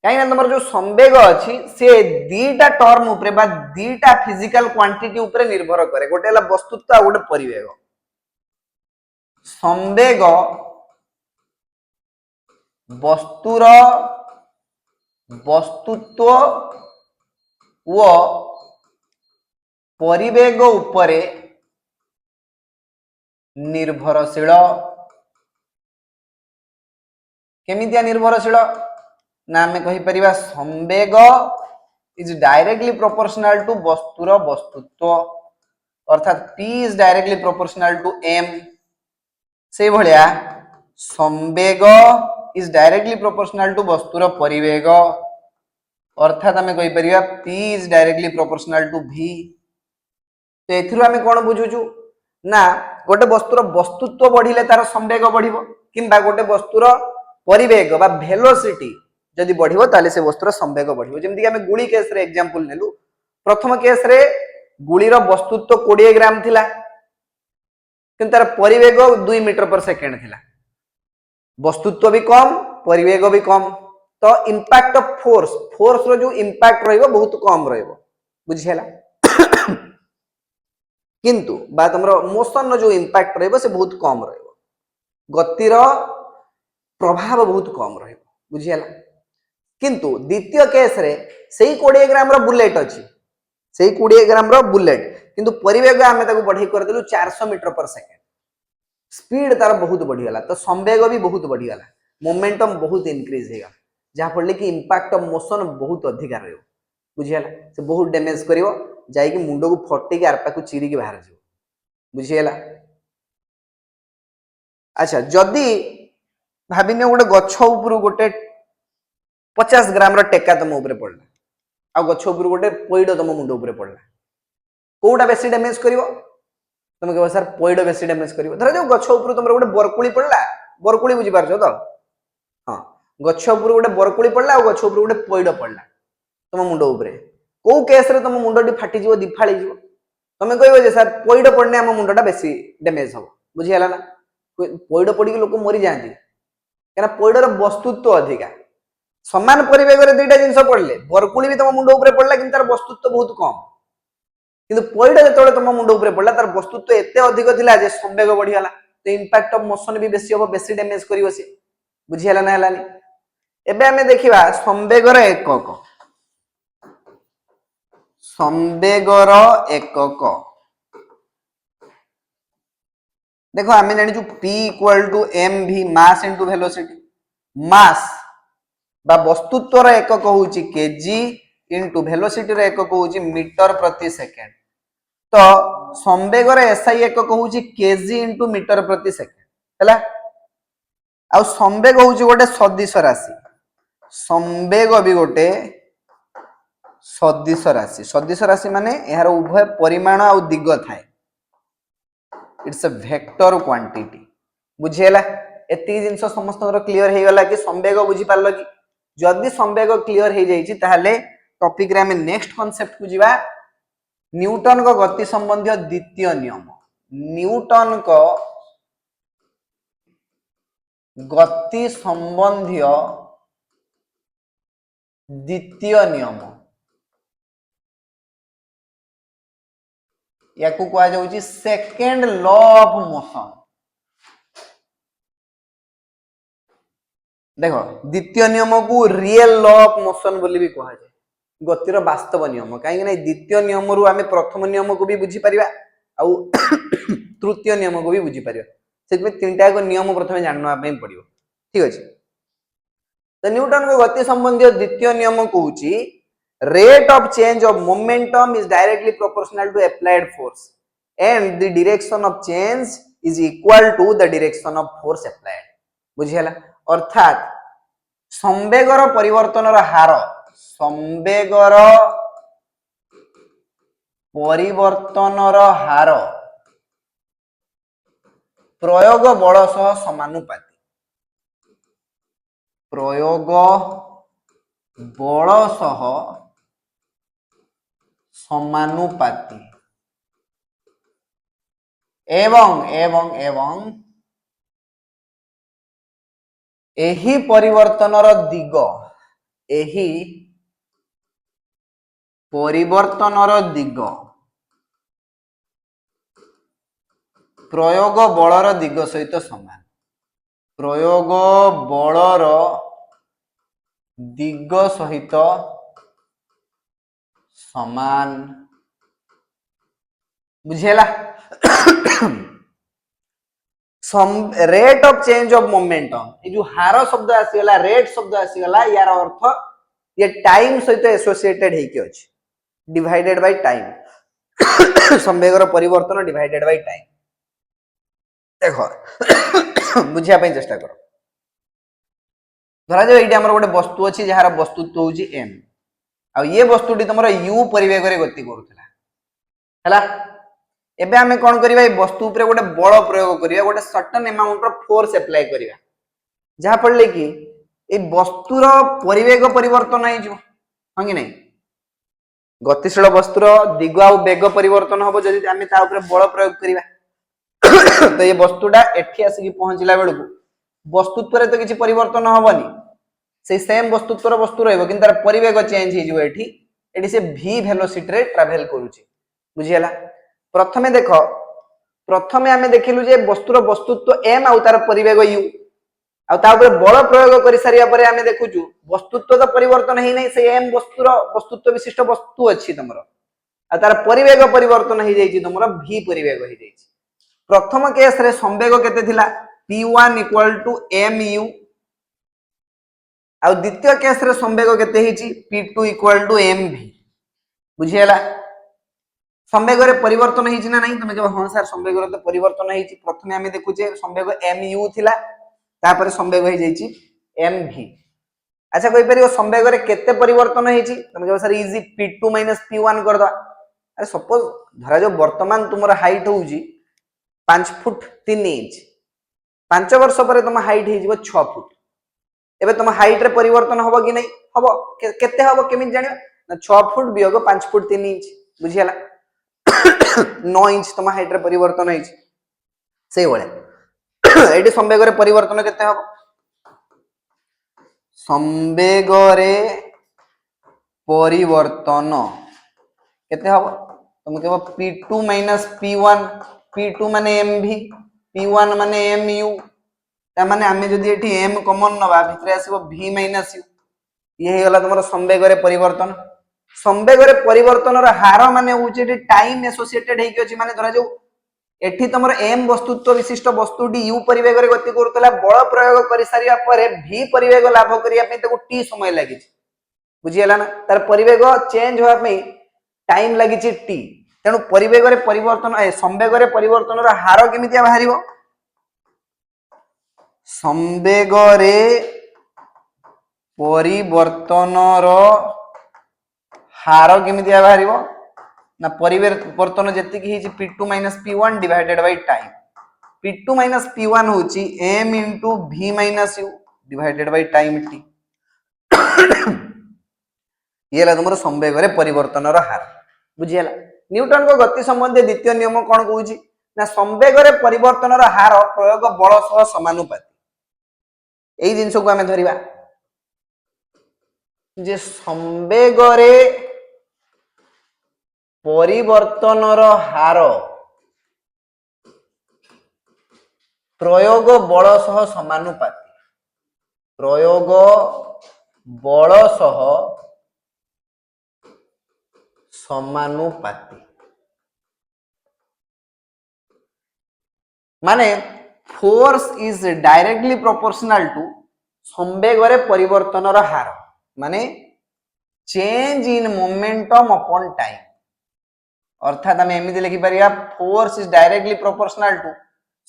कहीं तुम जो संवेग अच्छी से दीटा टर्म उपरे बा दीटा फिजिकल क्वांटिटी उपरे निर्भर करे गोटे हला वस्तुत्व गोटे परिवेग संवेग वस्तुर वस्तुत्व व परिवेग उपरे निर्भरशील केमितिया निर्भरशील ना आम कहीपर संवेग इज डायरेक्टली प्रोपोर्शनल टू वस्तुर वस्तुत्व अर्थात P is directly proportional to M से भलिया संवेग इज डायरेक्टली प्रोपोर्शनल टू वस्तुर परिवेग अर्थात आम कहीपर P is directly proportional to V तो एथिरु आम कोन बुझुचु ना गोटे वस्तुर वस्तुत्व बढ़िले तार संवेग बढ़िबो किंबा गोटे वस्तुर परिवेग बा वेलोसिटी जदि बढ़िबो ताले से वस्तुर संवेग बढ़िबो जेमति कि हमें गुली केस रे एग्जांपल नेलु प्रथम केस रे गुलीर वस्तुत्व 20 ग्राम थिला किंतु तार परिवेग 2 मीटर पर सेकंड थिला वस्तुत्व भी कम परिवेग भी कम तो इंपैक्ट ऑफ फोर्स रो जो इंपैक्ट रहइबो बहुत कम रहइबो बुझिहेला किंतु बा तमरो मोशन रो जो इंपैक्ट रहइबो से बहुत कम रहइबो गतिर प्रभाव बहुत कम रहइबो बुझिहेला किंतु द्वितीय केस रे सेही 20 ग्राम रो बुलेट अछि सेही 20 ग्राम रो बुलेट किंतु परिवेग आमे ताको बढ़ी कर देलु 400 मीटर पर सेकंड स्पीड तार बहुत बढ़ी गला तो संवेग भी बहुत बढ़ी गला मोमेंटम बहुत इंक्रीज हेगा जहा पड़ले कि इंपैक्ट ऑफ मोशन बहुत अधिक रहइबो बुझिहेला से बहुत डैमेज करिवो जाई कि मुंडो को फटी के आरपा को चिरी के बाहर जिवो बुझिहेला अच्छा जदी भाबिने गोटे गछ ऊपर गोटे 50 ग्राम रो टेका तुम ऊपर पड़ला आ गछ ऊपर गोटे पइड तुम मुंड ऊपर पड़ला कोउटा बेसी डैमेज करिवो तुम कहबो सर पइड बेसी डैमेज करिवो धर जो गछ ऊपर तुम गोटे बरकुली पड़ला बरकुली बुझी पारछो तो हां गछ ऊपर गोटे बरकुली पड़ला आ गछ ऊपर गोटे पइड पड़ला तुम मुंड ऊपर को केस रे तुम मुंडटी फाटी जीवो दिफाळी जीवो तुम कहबो जे सर पइड पड़ने हम मुंडटा बेसी डैमेज हो बुझियाला ना पइड पड़ी के लोक मरि जांती केना पइडर वस्तुत्व अधिका समान परिवेग रे दुईटा जिंस पड़ले बरकुली भी तुम मुंड ऊपर पड़ला किंतु तार वस्तुत्व बहुत कम किंतु पइड जेतोले तुम मुंड ऊपर पड़ला तार वस्तुत्व एते अधिक थिला जे संवेग बढ़ी गला तो इंपैक्ट ऑफ मोशन भी बेसी हो बेसी डैमेज करिवो से बुझियाला ना हलानी एबे हमें देखिबा संवेगर एकक संवेगर एकक देखो आमे जानि छु P = mv मास इनटू वेलोसिटी मास बा वस्तुत्वर एकक होउची केजी इनटू वेलोसिटी रे एकक होउची मीटर प्रति सेकंड तो संवेगर एसआई एकक होउची केजी इनटू मीटर प्रति सेकंड हैला आ संवेग होउची गोटे सदिश राशि संवेग भी गोटे सदिश राशि माने यार उभय परिमाण आ दिग थाए इट्स अ वेक्टर क्वांटिटी बुझिहेला एती जिंस समस्त क्लियर हे गला कि संवेग बुझी पारलो कि जदि संवेग क्लियर हे जाईची ताहले टॉपिक रे हमें नेक्स्ट कांसेप्ट को जीवा न्यूटन को गति संबंधी द्वितीय नियम न्यूटन को गति संबंधी द्वितीय नियम याकू कहा जाउची सेकंड लॉ ऑफ मोशन देखो द्वितीय नियम को रियल लॉ ऑफ मोशन बोली भी कहा जाए गतिर वास्तव नियम कहीं ना द्वितीय नियम रु आमे प्रथम नियम को भी बुझी परिबा आ तृतीय नियम को भी बुझी परिबा सेमे तीनटा को नियम प्रथमे जानना पे पड़िबो ठीक अछि तो न्यूटन को गति संबंधी द्वितीय नियम कहूची rate of change of momentum is directly proportional to applied force and the direction of change is equal to the direction of force applied बुझिहला अर्थात संवेगर परिवर्तनर हार संवेगर परिवर्तनर हार प्रयोग बल सह समानुपाती प्रयोग बल सह समानुपाती एवं एवं एवं एही परिवर्तनर दिग एही परिवर्तनर दिग प्रयोग बलर दिग सहित समान प्रयोग बलर दिग सहित समान बुझेला rate of change of momentum ये जो हार शब्द आसीगला रेट शब्द आसीगला यार अर्थ ये टाइम सहित एसोसिएटेड है कि अछि डिवाइडेड बाय टाइम संवेगर परिवर्तन डिवाइडेड बाय टाइम देखो बुझिया ପାଇଁ चेष्टा करो धरा जाओ एटी हमर गोटे वस्तु अछि जहार वस्तुत्व होची m आ ये वस्तुटी तुमरा u परिवेग रे गति करूथला हला एबे हमें कोन करिबा ए वस्तु ऊपर गोटे बल प्रयोग करिबा गोटे सर्टेन अमाउंट रो फोर्स अप्लाई करिबा जहा पड़ले कि ए वस्तुर परिवेग परिवर्तन नै जो हां कि नै गतिशील वस्तुर दिग आ वेग परिवर्तन होबो जदि हमें ता ऊपर बल प्रयोग करिबा तो ये वस्तुटा एठी आसी पहुंचला बेलकु वस्तुत्व रे तो किछि परिवर्तन होबनी से सेम वस्तुत्वर वस्तु रहबो किंतु तार परिवेग चेंज हे जो एठी एठी से v वेलोसिटी रे ट्रैवल करूची बुझियला प्रथमे देखो प्रथमे हमें देखिलु जे वस्तुर वस्तुत्व m आ तार परिवेग u आ ता ऊपर बल प्रयोग करि सारिया परे हमें देखुचु वस्तुत्व तो परिवर्तन हे नै से m वस्तुर वस्तुत्व विशिष्ट वस्तु अछि तमरो आ तार परिवेग परिवर्तन हे जाईची तमरो v परिवेग हे जाईची प्रथम केस रे संवेग केते थिला p1 = mu आ द्वितीय केस रे संवेग केते हिची p2 = mv बुझियला संवेग रे परिवर्तन हिची ना नहीं तमे जब हां सर संवेग रे तो परिवर्तन हिची प्रथमे हमें देखुचे संवेग mu थिला तापर संवेग हे जाईची mv अच्छा कोइ परियो संवेग रे केते परिवर्तन हिची तमे जब सर इजी p2 - p1 कर दो अरे सपोज धरा जो वर्तमान तुमरा हाइट होउची 5 फुट 3 इंच 5 वर्ष पर तुम हाइट हे जिवो 6 फुट एबे तुम हाइट रे परिवर्तन होबो कि नहीं होबो केते होबो केमित जानियो ना 6 फुट वियोग 5 फुट 3 इंच बुझियला 9 इंच तुम हाइट रे परिवर्तन हे सेई बळे एडी संवेग रे परिवर्तन केते होबो संवेग रे परिवर्तन केते होबो तुम कहबो p2 - p1 p2 माने mv p1 माने mu ता माने हमें जदी एठी m कॉमन नबा भितरे आसीबो v - u ये हे गला तुमरो संवेग रे परिवर्तन संवेग रे परिवर्तन रो हार माने होची एठी टाइम एसोसिएटेड हे कि अछि माने धरा जो एठी तुमरो m वस्तुत्व विशिष्ट वस्तुटी u परिवेग रे गति करतला बल प्रयोग करि सारिया परे v परिवेग लाभ करिया पे ताको t समय लागि बुझियला ना तार परिवेग चेंज होआ पे टाइम लागि छि t तेनु परिवेग रे परिवर्तन संवेग रे परिवर्तन रो हार केमितिया बाहरिबो संवेग रे परिवर्तन रो हार केमितिया बाहरिबो ना परिवर्तन जति कि हिची p2 - p1 divided by time p2 - p1 होची m * v - u divided by time t ये ला तुमरो संवेग रे परिवर्तन रो हार बुझियला न्यूटन को गति संबंधी द्वितीय नियम कोन कहूची ना संवेग रे परिवर्तन रो हार प्रयोग बल सह समानुपाती एई जिंस को हमें धरिबा जे संवेग रे परिवर्तन रो हार प्रयोग बल सह समानुपाती प्रयोग बल सह समानुपाती माने force is directly proportional to संवेग रे परिवर्तन रो हार माने change in momentum upon time अर्थात हम एमिति लिखि परिया force is directly proportional to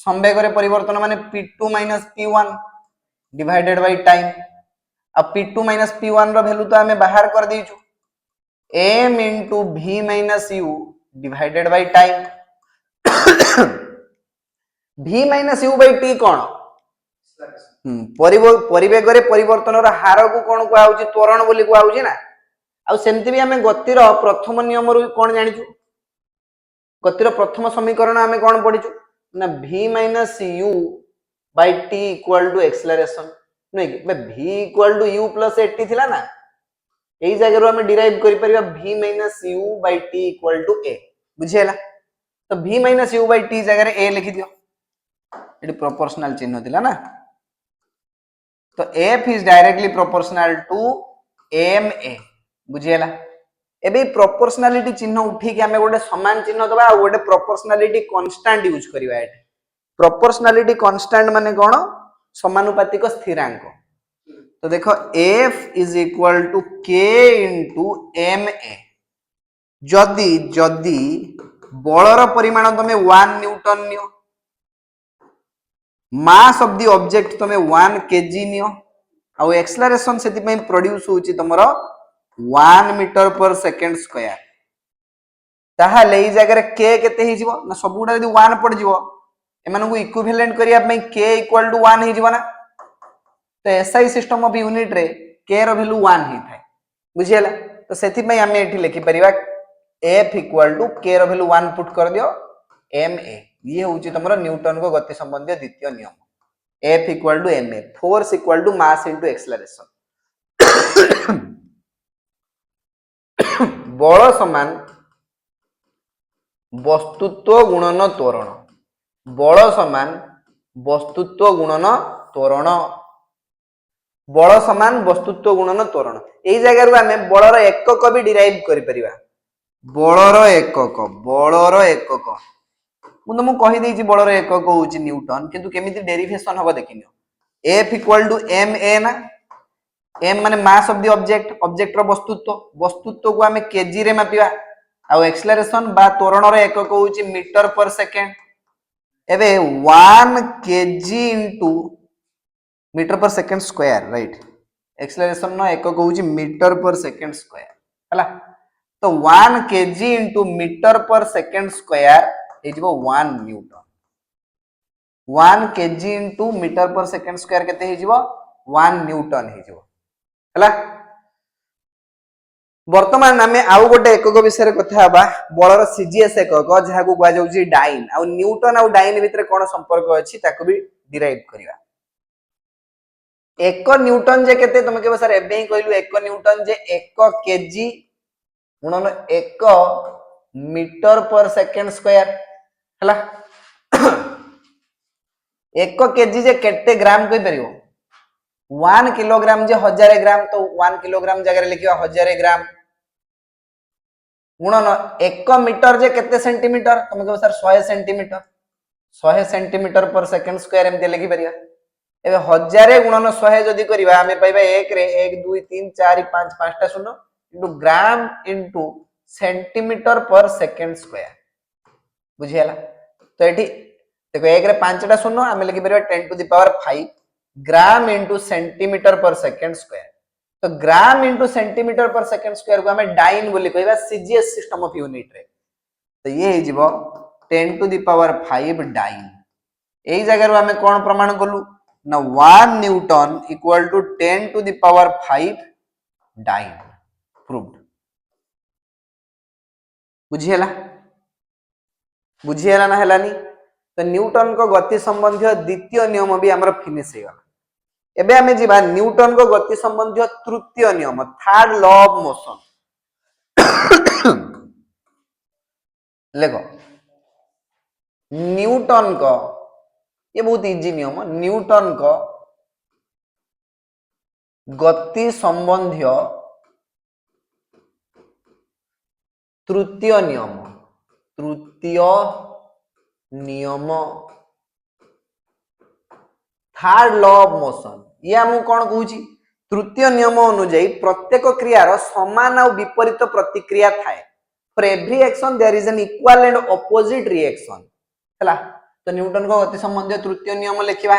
संवेग रे परिवर्तन माने p2 - p1 divided by time अब p2 - p1 रो वैल्यू तो हमें बाहर कर देइछु m * v - u divided by time v minus u by t कौन परिवेग रे परिवर्तन हार को कौन कहउची त्वरण बोली कहउची ना आ सेमती भी हमें गतिर प्रथम नियम रु कौन जानिचु गतिर प्रथम समीकरण हमें कौन पढ़िचु ना v minus u by t equal to acceleration नहीं कि v equal to u plus at थिला ना एई जगह रो हमें डिराइव करि परिबा v minus u by t equal to a बुझियला तो v minus u by t जगह रे a लिखि दियो एटी प्रोपोर्शनल चिन्ह थिला ना तो f is directly proportional to ma बुझियला एबे प्रोपोर्शनलिटी चिन्ह उठी के हमें गोटे समान चिन्ह दबा आ गोटे प्रोपोर्शनलिटी कांस्टेंट यूज करबा एटी प्रोपोर्शनलिटी कांस्टेंट माने कोन समानुपातिक स्थिरांक तो देखो f is equal to k into ma जदि जदि बलर परिमाण तमे 1 न्यूटन नियो मास ऑफ द ऑब्जेक्ट तमे 1 kg नियो आ एक्सेलरेशन सेति पई प्रोड्यूस होची तमरो 1 मीटर पर सेकंड स्क्वायर ताहाले ई जगह रे k केते हि जीवो ना सबुडा यदि 1 पड़ जीवो एमान को इक्विवेलेंट करिया पई k इक्वल टू 1 हि जीवो ना तो एसआई सिस्टम ऑफ यूनिट रे k रो वैल्यू 1 हि थाए बुझियला तो सेति पई हमें एठी लिखि परिबा f इक्वल टू k रो वैल्यू 1 पुट कर दियो ma ये होची तमरो न्यूटन को गति संबंधी द्वितीय नियम f equal to ma force equal to mass into acceleration बल समान वस्तुत्व गुणन त्वरण बल समान वस्तुत्व गुणन त्वरण बल समान वस्तुत्व गुणन त्वरण एई जगह रु हमें बलर एकक भी डिराइव करि परिबा बलर एकक मु तुमको कहि देछि बलर एकक होउछि न्यूटन किंतु केमिति डेरिवेशन हबो देखिनियो f इक्वल टू ma ना m माने mass of the object object रो वस्तुत्व को हमें केजी रे मापिबा आ एक्सेलरेशन बा त्वरण रो एकक होउछि मीटर पर सेकंड एबे 1 KG into metre per second square right acceleration नो एकक होउछि मीटर पर सेकंड स्क्वायर हला तो 1 KG into metre per second square हे जिवो 1 newton 1 KG into metre per second square केते हे जिवो 1 न्यूटन हे जिवो हला वर्तमान आमे आउ गोटे एकक विषय रे कथा हबा बलर सीजीएस एकक जहा को गवा जाउछि डाइन आ न्यूटन आ डाइन भितर कोन संपर्क अछि ताको भी डिराइव करिवा एक न्यूटन जे केते तुम के सर एबे ही कहलु एक न्यूटन जे 1 केजी गुणन 1 मीटर पर सेकंड स्क्वायर हला 1 केजी जे केते ग्राम कहि परियो 1 किलोग्राम जे 1000 ग्राम तो 1 किलोग्राम जगह लिखिवा 1000 ग्राम गुणन 1 मीटर जे केते सेंटीमीटर तुम के sir 100 centimetre 100 centimetre per second square एमते लिखि परिया एबे 1000 गुणन 100 जदी करिवा हमें पाइबा 1 रे 1 2 3 4 5 5टा शून्य into gram into centimetre per second square बुझियाला तो एठी देखो 1 रे 5टा शून्य हमें लिखि परिबा 10 to the power 5 gram into centimetre per second square तो gram into centimetre per second square को हमें डाइन बोली कहबा सीजीएस सिस्टम ऑफ यूनिट रे तो ये हे जिवो 10 टू द पावर 5 डाइन एई जगह रो हमें कोन प्रमाण कलु ना 1 newton equal to 10 to the power 5 dyne proved बुझियला ना हेलानी तो न्यूटन को गति संबंधी द्वितीय नियम भी हमर फिनिश हे गला एबे हमें जीवा न्यूटन को गति संबंधी तृतीय नियम थर्ड लॉ ऑफ मोशन देखो न्यूटन को ये बहुत इजी नियम न्यूटन को गति संबंधी तृतीय नियम थर्ड लॉ ऑफ मोशन ये हम कौन कहूची तृतीय नियम अनुଯାयी प्रत्येक क्रियार समान और विपरीत प्रतिक्रिया थाए for every action there is an equal and opposite reaction हला तो न्यूटन को गति संबंधी तृतीय नियम लिखिबा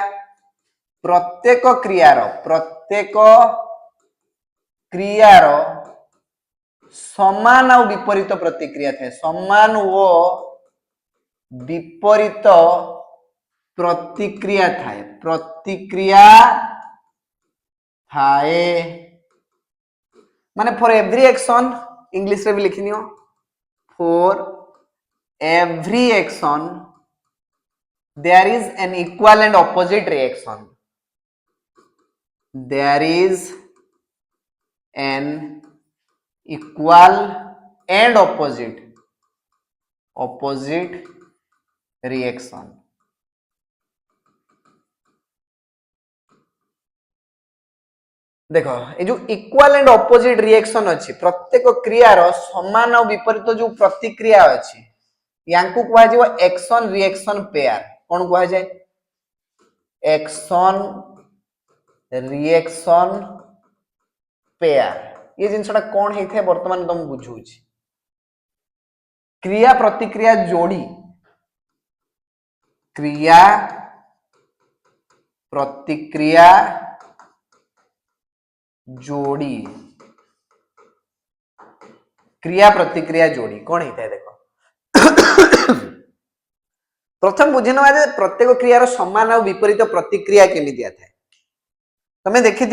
प्रत्येक क्रियार समान और विपरीत प्रतिक्रिया थाए समान व विपरीत प्रतिक्रिया थाए प्रतिक्रिया थाए माने फॉर एवरी एक्शन इंग्लिश रे भी लिखिनी हो for every action there is an equal and opposite reaction there is an equal and opposite reaction देखो ये जो इक्वल एंड ऑपोजिट रिएक्शन अच्छी प्रत्येक क्रियार समान और विपरीत जो प्रतिक्रिया अच्छी यांकु कहा जाए एक्शन रिएक्शन पेयर कौन कहा जाए एक्शन रिएक्शन पेयर ये जिनसटा कौन होता है वर्तमान तुम बुझू क्रिया प्रतिक्रिया जोड़ी क्रिया प्रतिक्रिया जोड़ी क्रिया प्रतिक्रिया जोड़ी कौन होता है देखो प्रथम बुझी ना प्रत्येक क्रियार समान और विपरीत प्रतिक्रिया केमी था तमें देखि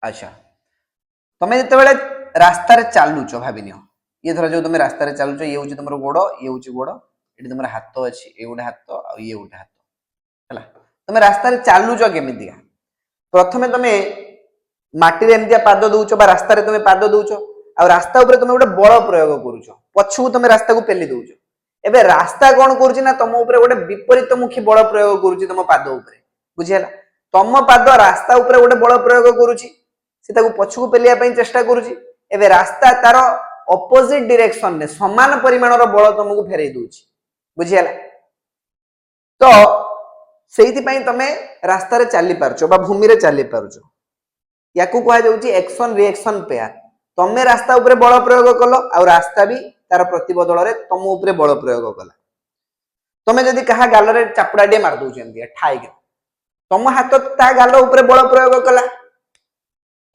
अच्छा तमें जिते रास्तार चलुच भाविन ये धर जो तुम रास्तार चलुच ये हूँ तुम गोड़ ये हूँ गोड़ ये तुम हाथ अच्छी ये गोटे हाथ आ ये गोटे हाथ है तुम रास्तार चलुच केमी प्रथमे तुम माटी एमती पाद दौच रास्तार तुम पाद दौच आ रास्ता उपर तुम गोटे बल प्रयोग करुच पछू तुम रास्ता को पेली दौच एबे रास्ता कौन करुच ना तुम ऊपर गोटे विपरीतमुखी बल प्रयोग करुच तुम पाद उपर बुझीगला तुम पाद रास्ता उपर गोटे बल प्रयोग करुच से पछू पेलिया चेष्टा करुची एबे रास्ता तार ऑपोजिट डायरेक्शन ने समान परिमाण बल तुमको फेरई दूची बुझीगला तो सेइथि तमे रास्ता रे चली पारछो बा भूमि रे चली पारछो याकू कहा जाउची एक्शन रिएक्शन पेयर तमे रास्ता ऊपर बल प्रयोग कलो आ रास्ता भी तार प्रतिबदल रे तुम ऊपर बल प्रयोग कला तमे जदी कहा गाल रे चापड़ाडे मार दउछ एंदी ठाई के तुम हाथ ता गाल ऊपर बल प्रयोग कला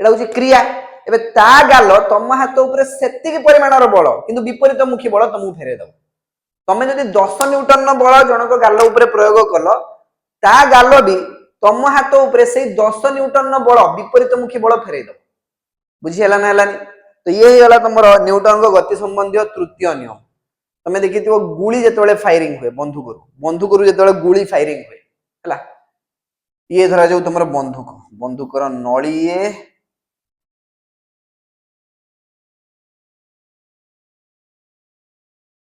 एटा हूँ क्रिया एबे ता गाल तुम हाथ ऊपर सेतिक परिमाणर बल किंतु विपरीत मुखी बल तुमको फेरे दब तमे जदि 10 न्यूटन बल जनक गाल ऊपर प्रयोग कल ता गाल भी तुम हाथ ऊपर से 10 न्यूटन बल विपरीत मुखी बल फेरे दब बुझीगला ना हलानी तो ये गला तुम न्यूटन गति संबंधी तृतीय नियम तमे देखि गुली जेतेबेले फायरिंग हुए बंदूक जेतेबेले गुली फायरिंग हुए हला ये धरा जाऊ तुम बंदूकर नली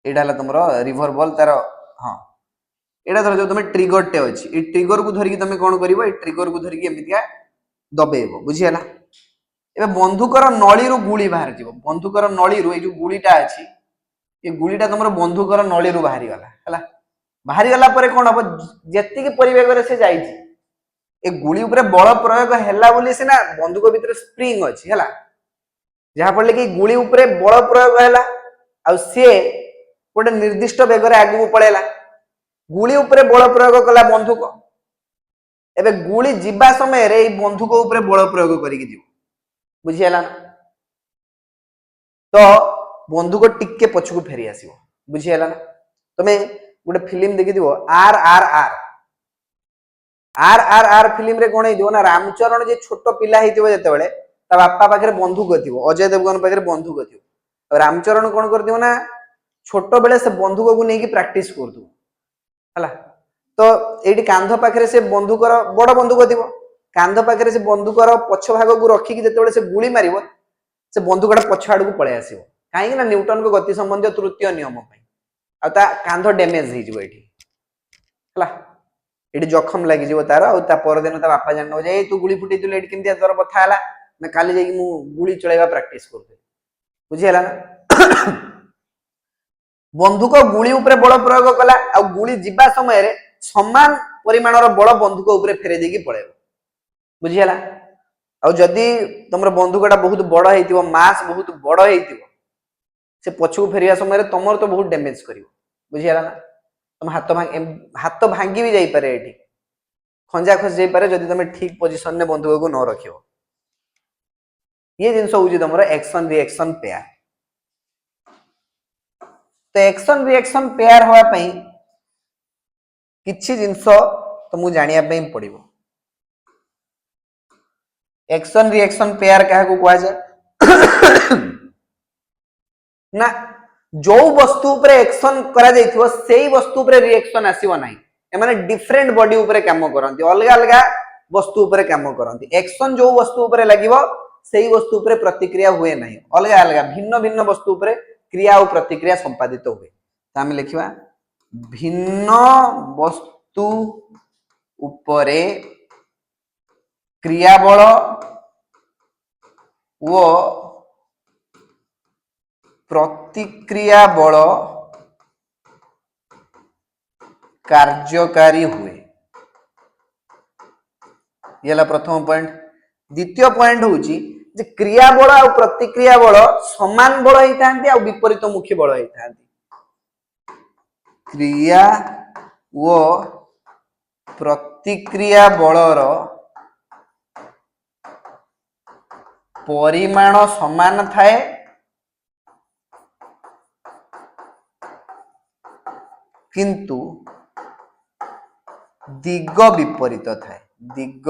एटा तुम रिभर बॉल तार हाँ एटा धर जो तुम ट्रिगर टे अच्छी ये ट्रिगर को धरिकी तुम कौन कर ट्रिगर को धरिकी एमतिया दबेब बुझीगला एबे बंदूकर नली गुली बाहर जीव बंदूकर नली जो गुलीटा अच्छी ये गुलीटा तुम बंदूकर नली बाहरी गला है बाहरी गला पर कौन हम जी परिवेग से जाइए ए गुली उपरे बल प्रयोग हैला बोली सिना बंदूक भीतर स्प्रिंग अच्छी है जहाँ फल कि गुली उपरे बल प्रयोग हैला आ सी गोटे निर्दिष्ट बेगर आगू पड़ेला गुली उपरे बल प्रयोग कला बंदूक एबे गुली जीवा समय रे बंदूक उपरे बल प्रयोग करिक जीव बुझीगला तो बंदूक टिके पछकू फेरी आसीबो बुझीगला ना तमे गोटे फिल्म देखि दिबो R R R R R R film रे कोन हेदिबो ना रामचरण जे छोटो पिला हेतिबो जेते बेले ता बापा पाखरे बंदूक थिबो अजय देवगन पाखरे बंदूक थिबो रामचरण कोन कर दिबो ना छोटो बेले से बंदूक को नहीं प्रैक्टिस कर दू है तो ये कांध पाखे से बंदूकर बड़ बंदूक थी कांध पाखे से बंदूकर पछ भाग को रखिकी जिते से गुली मार से बंदूकटा पछ आड़ को पलि आस कहीं न्यूटन को गति संबंधी तृतीय नियम आ कांध डैमेज हो जखम लगी तार परदिन बापा जान जाए तू गुली फुटे केमती तोर बथा है ना काली जा गुली चलैबा प्रैक्टिस कर बुझीगला ना बंदूक गुली उपरे बल प्रयोग कला आ गुली जीवा समय रे समान परिमाणर बल बंदूक उपरे फेरे देकी पळेबो बुझीगला आ जदी तुमर बंदूकटा बहुत बड़ हेतिबो मास बहुत बड़ हेतिबो से पछू फेरिया समय रे तमर तो बहुत डैमेज करिवो बुझीगला ना तुम हाथ भांगी भी जाई पारे एठी खंजा खस जाई पारे जदी तुम ठीक पोजीशन ने बंदूक को न रखियो ये जिनस होउची तमरो एक्शन रिएक्शन पेयर। तो एक्शन रिएक्शन पेयर होवा पई किछि जिनस तो मु जानिया पई पड़िबो। एक्शन रिएक्शन पेयर क्या को कहा जाए ना जो वस्तु ऊपर एक्शन करा जाइथिबो सेही वस्तु ऊपर रिएक्शन आसीबो नाही। ए माने डिफरेंट बॉडी ऊपर काम करंती, अलग अलग वस्तु ऊपर काम करंती। एक्शन जो वस्तु ऊपर लागिबो सेही वस्तु ऊपर प्रतिक्रिया हुए नाही, अलग अलग भिन्न भिन्न वस्तु ऊपर क्रिया और प्रतिक्रिया संपादित हुए। तो हम लिखिबा भिन्न वस्तु उपरे क्रिया बल वो प्रतिक्रिया बल कार्यकारी हुए। ये प्रथम पॉइंट। द्वितीय पॉइंट होची जे क्रिया बल और प्रतिक्रिया बल समान बल होइतांती और विपरीत मुखी बल होइतांती। क्रिया वो प्रतिक्रिया बलर परिमाण समान थाए किंतु दिग विपरीत थाए, दिग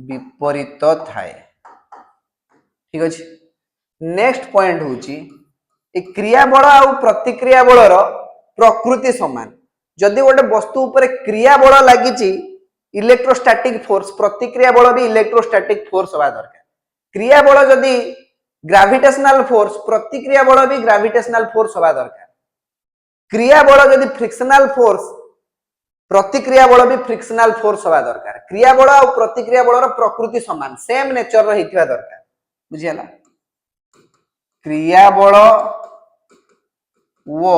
विपरीत थाए। ठीक अछि। नेक्स्ट पॉइंट होची ए क्रिया बल और प्रतिक्रिया बलर प्रकृति समान। जदि गोटे वस्तु ऊपर क्रिया बल लागिची इलेक्ट्रोस्टैटिक फोर्स, प्रतिक्रिया बल भी इलेक्ट्रोस्टैटिक फोर्स होबा दरकार। क्रिया बल जदि ग्रेविटेशनल फोर्स, प्रतिक्रिया बल भी ग्रेविटेशनल फोर्स होबा दरकार। क्रिया बल जदि फ्रिक्शनल फोर्स, प्रतिक्रिया बल भी फ्रिक्शनल फोर्स होबा दरकार। क्रिया बल और प्रतिक्रिया बलर प्रकृति समान, सेम नेचर रो हिथिबा दरकार। बुझियला? क्रिया बल वो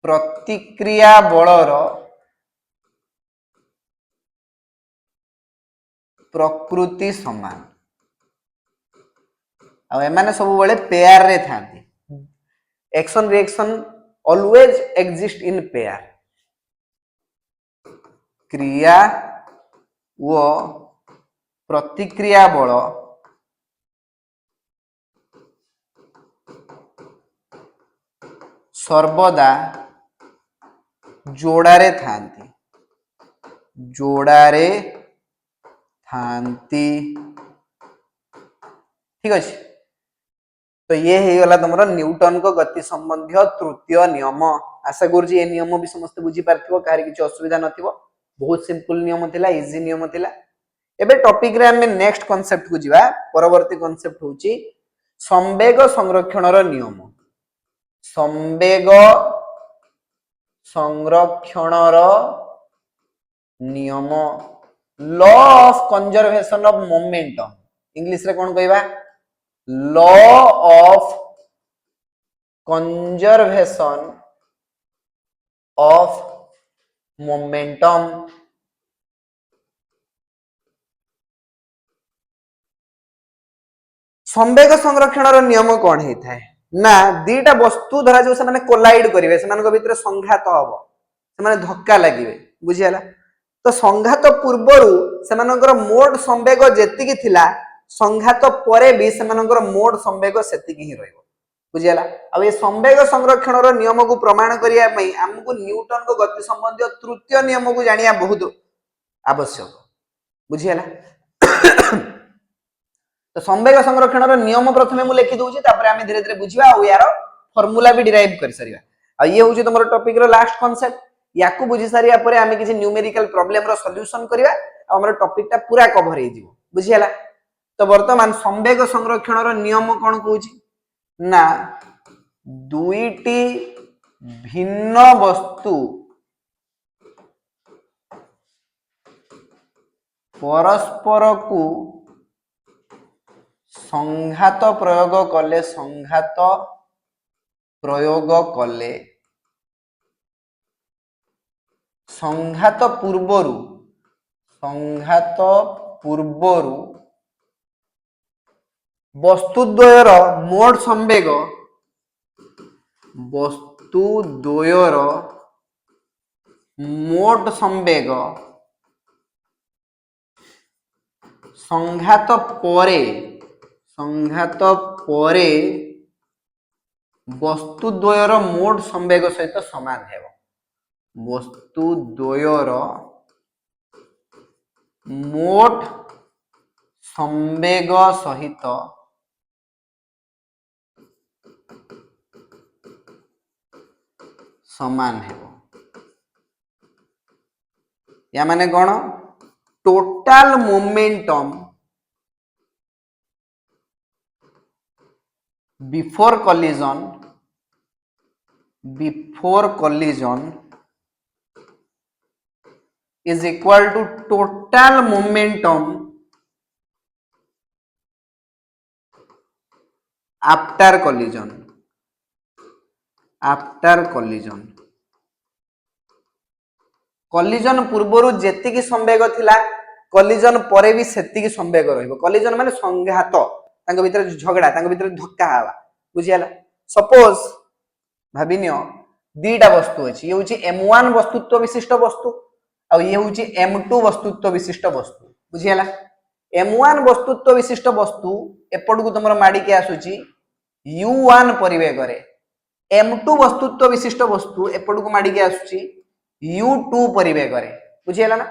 प्रतिक्रिया बलर प्रकृति समान आ एमाने सब बेले पेयर रे थांती। Action reaction always exist in pair. क्रिया वो प्रतिक्रिया बल सर्वदा जोड़ारे थांती, जोड़ारे थांती। ठीक अछि। तो ये हे गला तुमरा न्यूटन को गति संबंधी तृतीय नियम। आशा करूँ ये नियम भी समस्त बुझी पारथिबो, कारी किछ असुविधा नथिबो। बहुत सिंपल नियम थिला, इजी नियम थिला। एबे टॉपिक रे हम नेक्स्ट कांसेप्ट को जिबा। परवर्ती कांसेप्ट होची संवेग संरक्षणर नियम। संवेग संरक्षणर नियम, law of conservation of momentum. English रे कोन कहबा? Law of conservation of momentum. संवेग संरक्षणर नियम कौन होता है ना दीटा वस्तु धरा जो से कोलाइड करेंगे से भितर संघात हम से धक्का लगे। बुझीगला? तो संघात पूर्वर से मोट संवेग जेतिकी थिला संघात परे भी से मोट संवेग सेतिकी ही रहिबो। बुझीगला? अब ये संवेग संरक्षणर नियम को प्रमाण करिया पई हमकु न्यूटन को गति संबंधी तृतीय नियम को जानिया बहुत आवश्यक। बुझीगला? तो संवेग संरक्षणर नियम प्रथमे मु लिखि दउची, तापर आमे धीरे धीरे बुझिबा और यार फार्मूला भी डिराइव कर सरिबा। आ ये होची तमरो टॉपिक रो लास्ट कांसेप्ट। याकू बुझी सारिया परे आमे किछि न्यूमेरिकल प्रॉब्लम रो सॉल्यूशन करिबा आ हमरो टॉपिक टा पूरा कवर हे जिवो। बुझियला? तो वर्तमान संवेग संरक्षणर नियम कोन कहूची ना दुईटी भिन्न वस्तु परस्पर को संघात प्रयोग कले, संघात प्रयोग कले संघात पूर्वरु वस्तुद्वयर मोट संवेग संघात परे वस्तुद्वयर मोट संवेग सहित समान है। वस्तुद्वयर मोट संवेग सहित समान है। या माने कौन? Total momentum before collision is equal to total momentum after collision. Collision पूर्वरु जेतिकी संवेग थिला कॉलिजन परे भी सेतिकी संवेग रहइबो। कॉलिजन माने संघात, तांको भीतर झगड़ा, तांको भीतर धक्का हवा, बुझियाला। सपोज भाबिनियो दीटा वस्तु अछि, ये होची m1 वस्तुत्व विशिष्ट वस्तु आ ये होची m2 वस्तुत्व विशिष्ट वस्तु, बुझियाला। m1 वस्तुत्व विशिष्ट वस्तु एपड को तमरो माडी के आसुची u1 परिवेग रे, m2 वस्तुत्व विशिष्ट वस्तु एपड को माडी के आसुची u2 परिवेग रे, बुझियाला ना।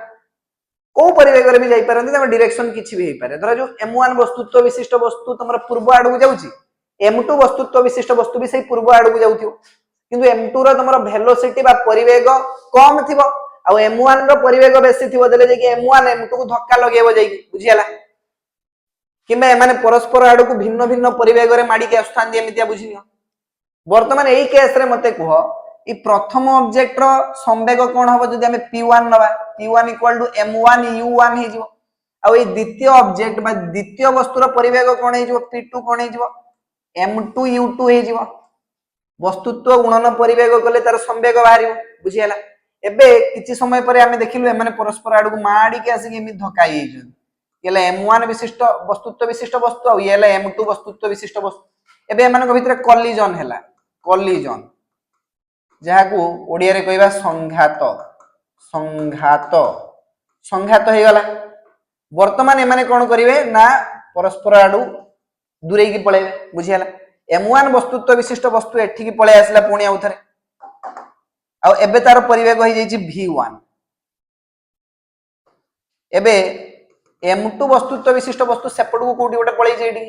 को परिवेग रे भी जाई परंती, तम डायरेक्शन किछि भी हेई पारे। धर जो m1 वस्तुत्व विशिष्ट वस्तु तमरो पूर्व आड़ को जाउची, m2 वस्तुत्व विशिष्ट वस्तु भी सही पूर्व आड़ को जाउथियो, किंतु m2 रो तमरो वेलोसिटी बा परिवेग कम थिबो आ m1 रो परिवेग बेसी थिबो, देले जे कि m1 m2 को धक्का लगेबो जाई, बुझियाला। किबा एमाने परस्पर आड़ को भिन्न भिन्न परिवेग रे माडी के आस्थान दे एमितिया बुझिनियो। वर्तमान एई केस रे मते कहो ई प्रथम ऑब्जेक्ट रो संवेग कोन हबो जदि हमें p1 नबा, p1 = m1 u1 हे जिवो। आ ए द्वितीय ऑब्जेक्ट बा द्वितीय वस्तु रो परिवेग कोन हे जिवो, p2 कोन हे जिवो, m2 u2 हे जिवो। वस्तुत्व गुणन परिवेग कले तार संवेग बाहरियो, बुझियाला। एबे किछि समय परे हमें देखिलु एमाने परस्पर आड़ को माडी के आसी एमि धकाई हेजन। येला m1 विशिष्ट वस्तुत्व विशिष्ट वस्तु आ येला m2 वस्तुत्व विशिष्ट वस्तु। एबे एमानक भितर कॉलिजन हैला, कॉलिजन जहाकू ओडिया रे कहबा संघात। संघात हे गला। वर्तमान एमाने कोन करिवे ना परस्पर आडू दूरे की पळेबे, बुझियाला। m1 वस्तुत्व विशिष्ट वस्तु एठी की पळे आसला पुणी आउथरे, आ एबे तार परिवेग होई जाईची v1। एबे m2 वस्तुत्व विशिष्ट वस्तु सेपड को कोठी गोटे पळे जेडी,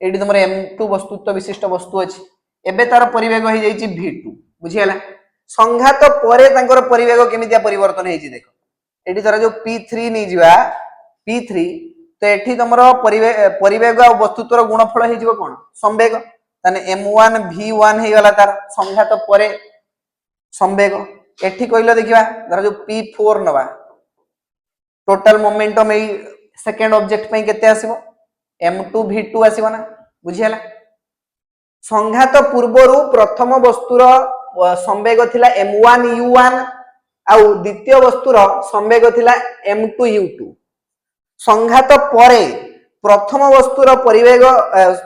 एडी तमरे m2 वस्तुत्व विशिष्ट वस्तु अछि। एबे तार परिवेग होई जाईची v2, बुझियाला। संघात परे तांकर परिवेग केमितिया परिवर्तन हेची देखो। एडी तार जो p3 नै जिवा, p3 तो एठी तमरो परिवेग आ वस्तुत्वर गुणफल हे जिवो कोन, संवेग। तने m1 v1 हे गला तार संघात परे संवेग। एठी कहिलो देखिबा, धर जो p4 नबा, टोटल मोमेंटम ए सेकंड ऑब्जेक्ट पई केते आसीबो, m2 v2 आसीबो ना, बुझियाला। संघात पूर्वरु प्रथम वस्तुर संवेग थिला m1 u1 आ द्वितीय वस्तुर संवेग थिला m2 u2। संघात परे प्रथम वस्तुर परिवेग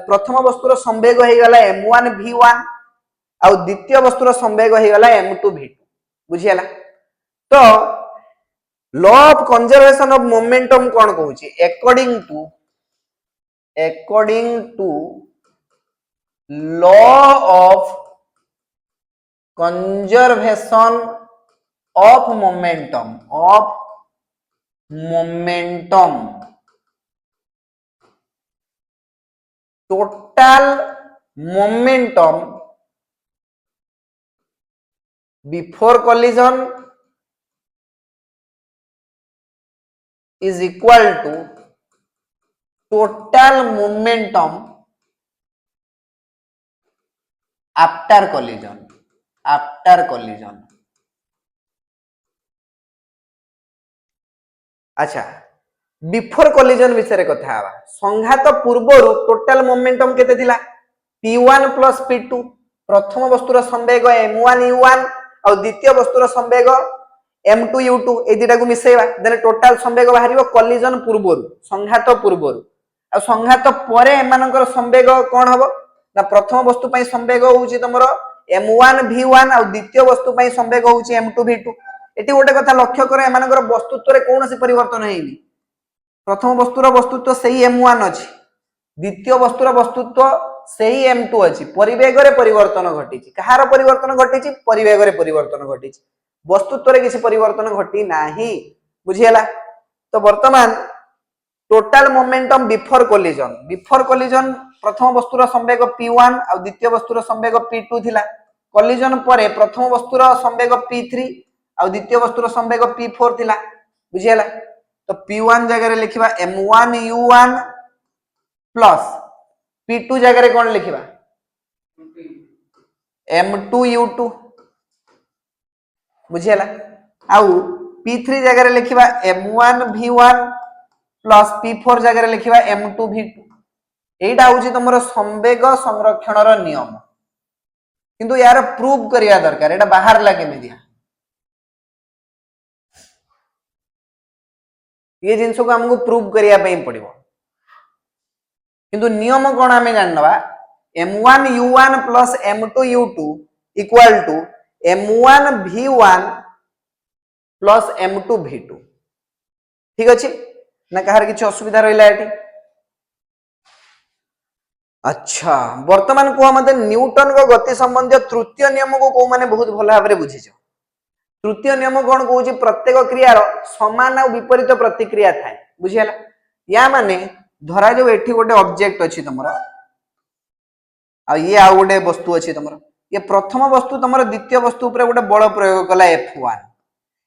प्रथम वस्तुर संवेग हे गला m1 v1 आ द्वितीय वस्तुर संवेग हे गला m2 v2, बुझियाला। तो law of conservation of momentum कोन कहूची, according to law of conservation of momentum total momentum before collision is equal to total momentum after collision। अच्छा, बिफोर collision विषय कथा हवा। संघात पूर्वरु टोटल मोमेंटम केते थिला, p1 + p2। प्रथम वस्तुर संवेग m1 u1 और द्वितीय वस्तुर संवेग m2 u2, ए दिटा को मिसेइबा, देन टोटल संवेग बाहरिबो collision पूर्वरु, संघात पूर्वरु। आ संघात परे एमानकर संवेग कोन हबो ना, प्रथम वस्तु पई संवेग होउची तमरो m1 v1 और द्वितीय वस्तु पई संवेग होउची m2 v2। एटी गोटे कथा लक्ष्य करे, एमानकर वस्तुत्व रे कोनोसी परिवर्तन हेइनी। प्रथम वस्तुर वस्तुत्व सही m1 अछि, द्वितीय वस्तुर वस्तुत्व सही m2 अछि, परिवेग रे परिवर्तन घटिछि। कहार परिवर्तन घटिछि? परिवेग रे परिवर्तन घटिछि, वस्तुत्व रे किछि परिवर्तन घटि नाही। बुझियला? तो वर्तमान टोटल मोमेंटम बिफोर कोलिजन प्रथम वस्तुर संवेग p1 और द्वितीय वस्तुर संवेग p2 थिला। कोलिजन परे प्रथम वस्तुर संवेग p3 और द्वितीय वस्तुर संवेग p4 थिला। बुझियला? तो p1 जगह रे लिखिबा m1 u1 प्लस p2 जगह रे कोन लिखिबा m2 u2। बुझियला? आउ p3 जगह रे लिखिबा m1 v1 प्लस p4 जगह रे लिखिबा m2 v2। एटा होची तमरो संवेग संरक्षण रो नियम, किंतु यार प्रूव करिया दरकार। एटा बाहर लागे में ये जिंस को हमको प्रूव करिया पे पड़िबो, किंतु नियम कोन हमें जाननवा m1 u1 plus m2 u2 equal to m1 v1 plus m2 v2। ठीक अछि ना? कहार किछ असुविधा रहिला एठी? अच्छा, वर्तमान को मते न्यूटन को गति संबंधी तृतीय नियम को माने बहुत भल भाबरे बुझिछ। तृतीय नियम कोन कहूची? प्रत्येक क्रियार समान और विपरीत प्रतिक्रिया थाए। बुझियला? या माने धरा जो एठी गोटे ऑब्जेक्ट अछि तमरो, आ ये आ गोटे वस्तु अछि तमरो, ये प्रथम वस्तु तमरो द्वितीय वस्तु ऊपर गोटे बल प्रयोग कला F1।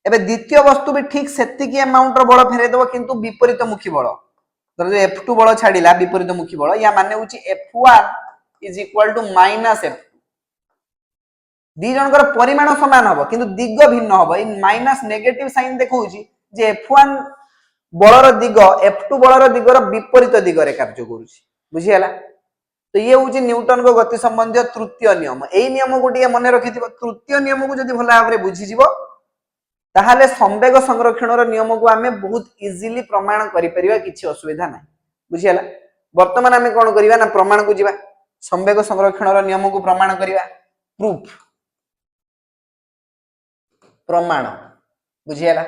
एबे द्वितीय वस्तु भी ठीक सेतिकी अमाउंट रो बल फेरे देबो, किंतु विपरीत मुखी बल धर जो F2 बल छाडिला विपरीत मुखी बल, या माने होची F1 is equal to minus F2। दी जनकर परिमाण समान हबो, किंतु दिग भिन्न हबो। इन माइनस नेगेटिव साइन देखौची जे F1 बलर दिग F2 बलर दिगर विपरीत दिगरे कार्य करूची। बुझियला? तो ये होची न्यूटन को गति संबंधी तृतीय नियम। एई नियम गुटिए मने रखिथिबो। तृतीय नियम को जदि भला भाबरे बुझि जिवो, ताहाले संवेग संरक्षण रो नियम को आमे बहुत इजीली प्रमाण करि परिबा, किछि असुविधा नै। बुझियला? वर्तमान आमे कोन करिबा ना प्रमाण को जिबा, संवेग संरक्षण रो नियम को प्रमाण करिबा। प्रूफ प्रमाण। बुझियला?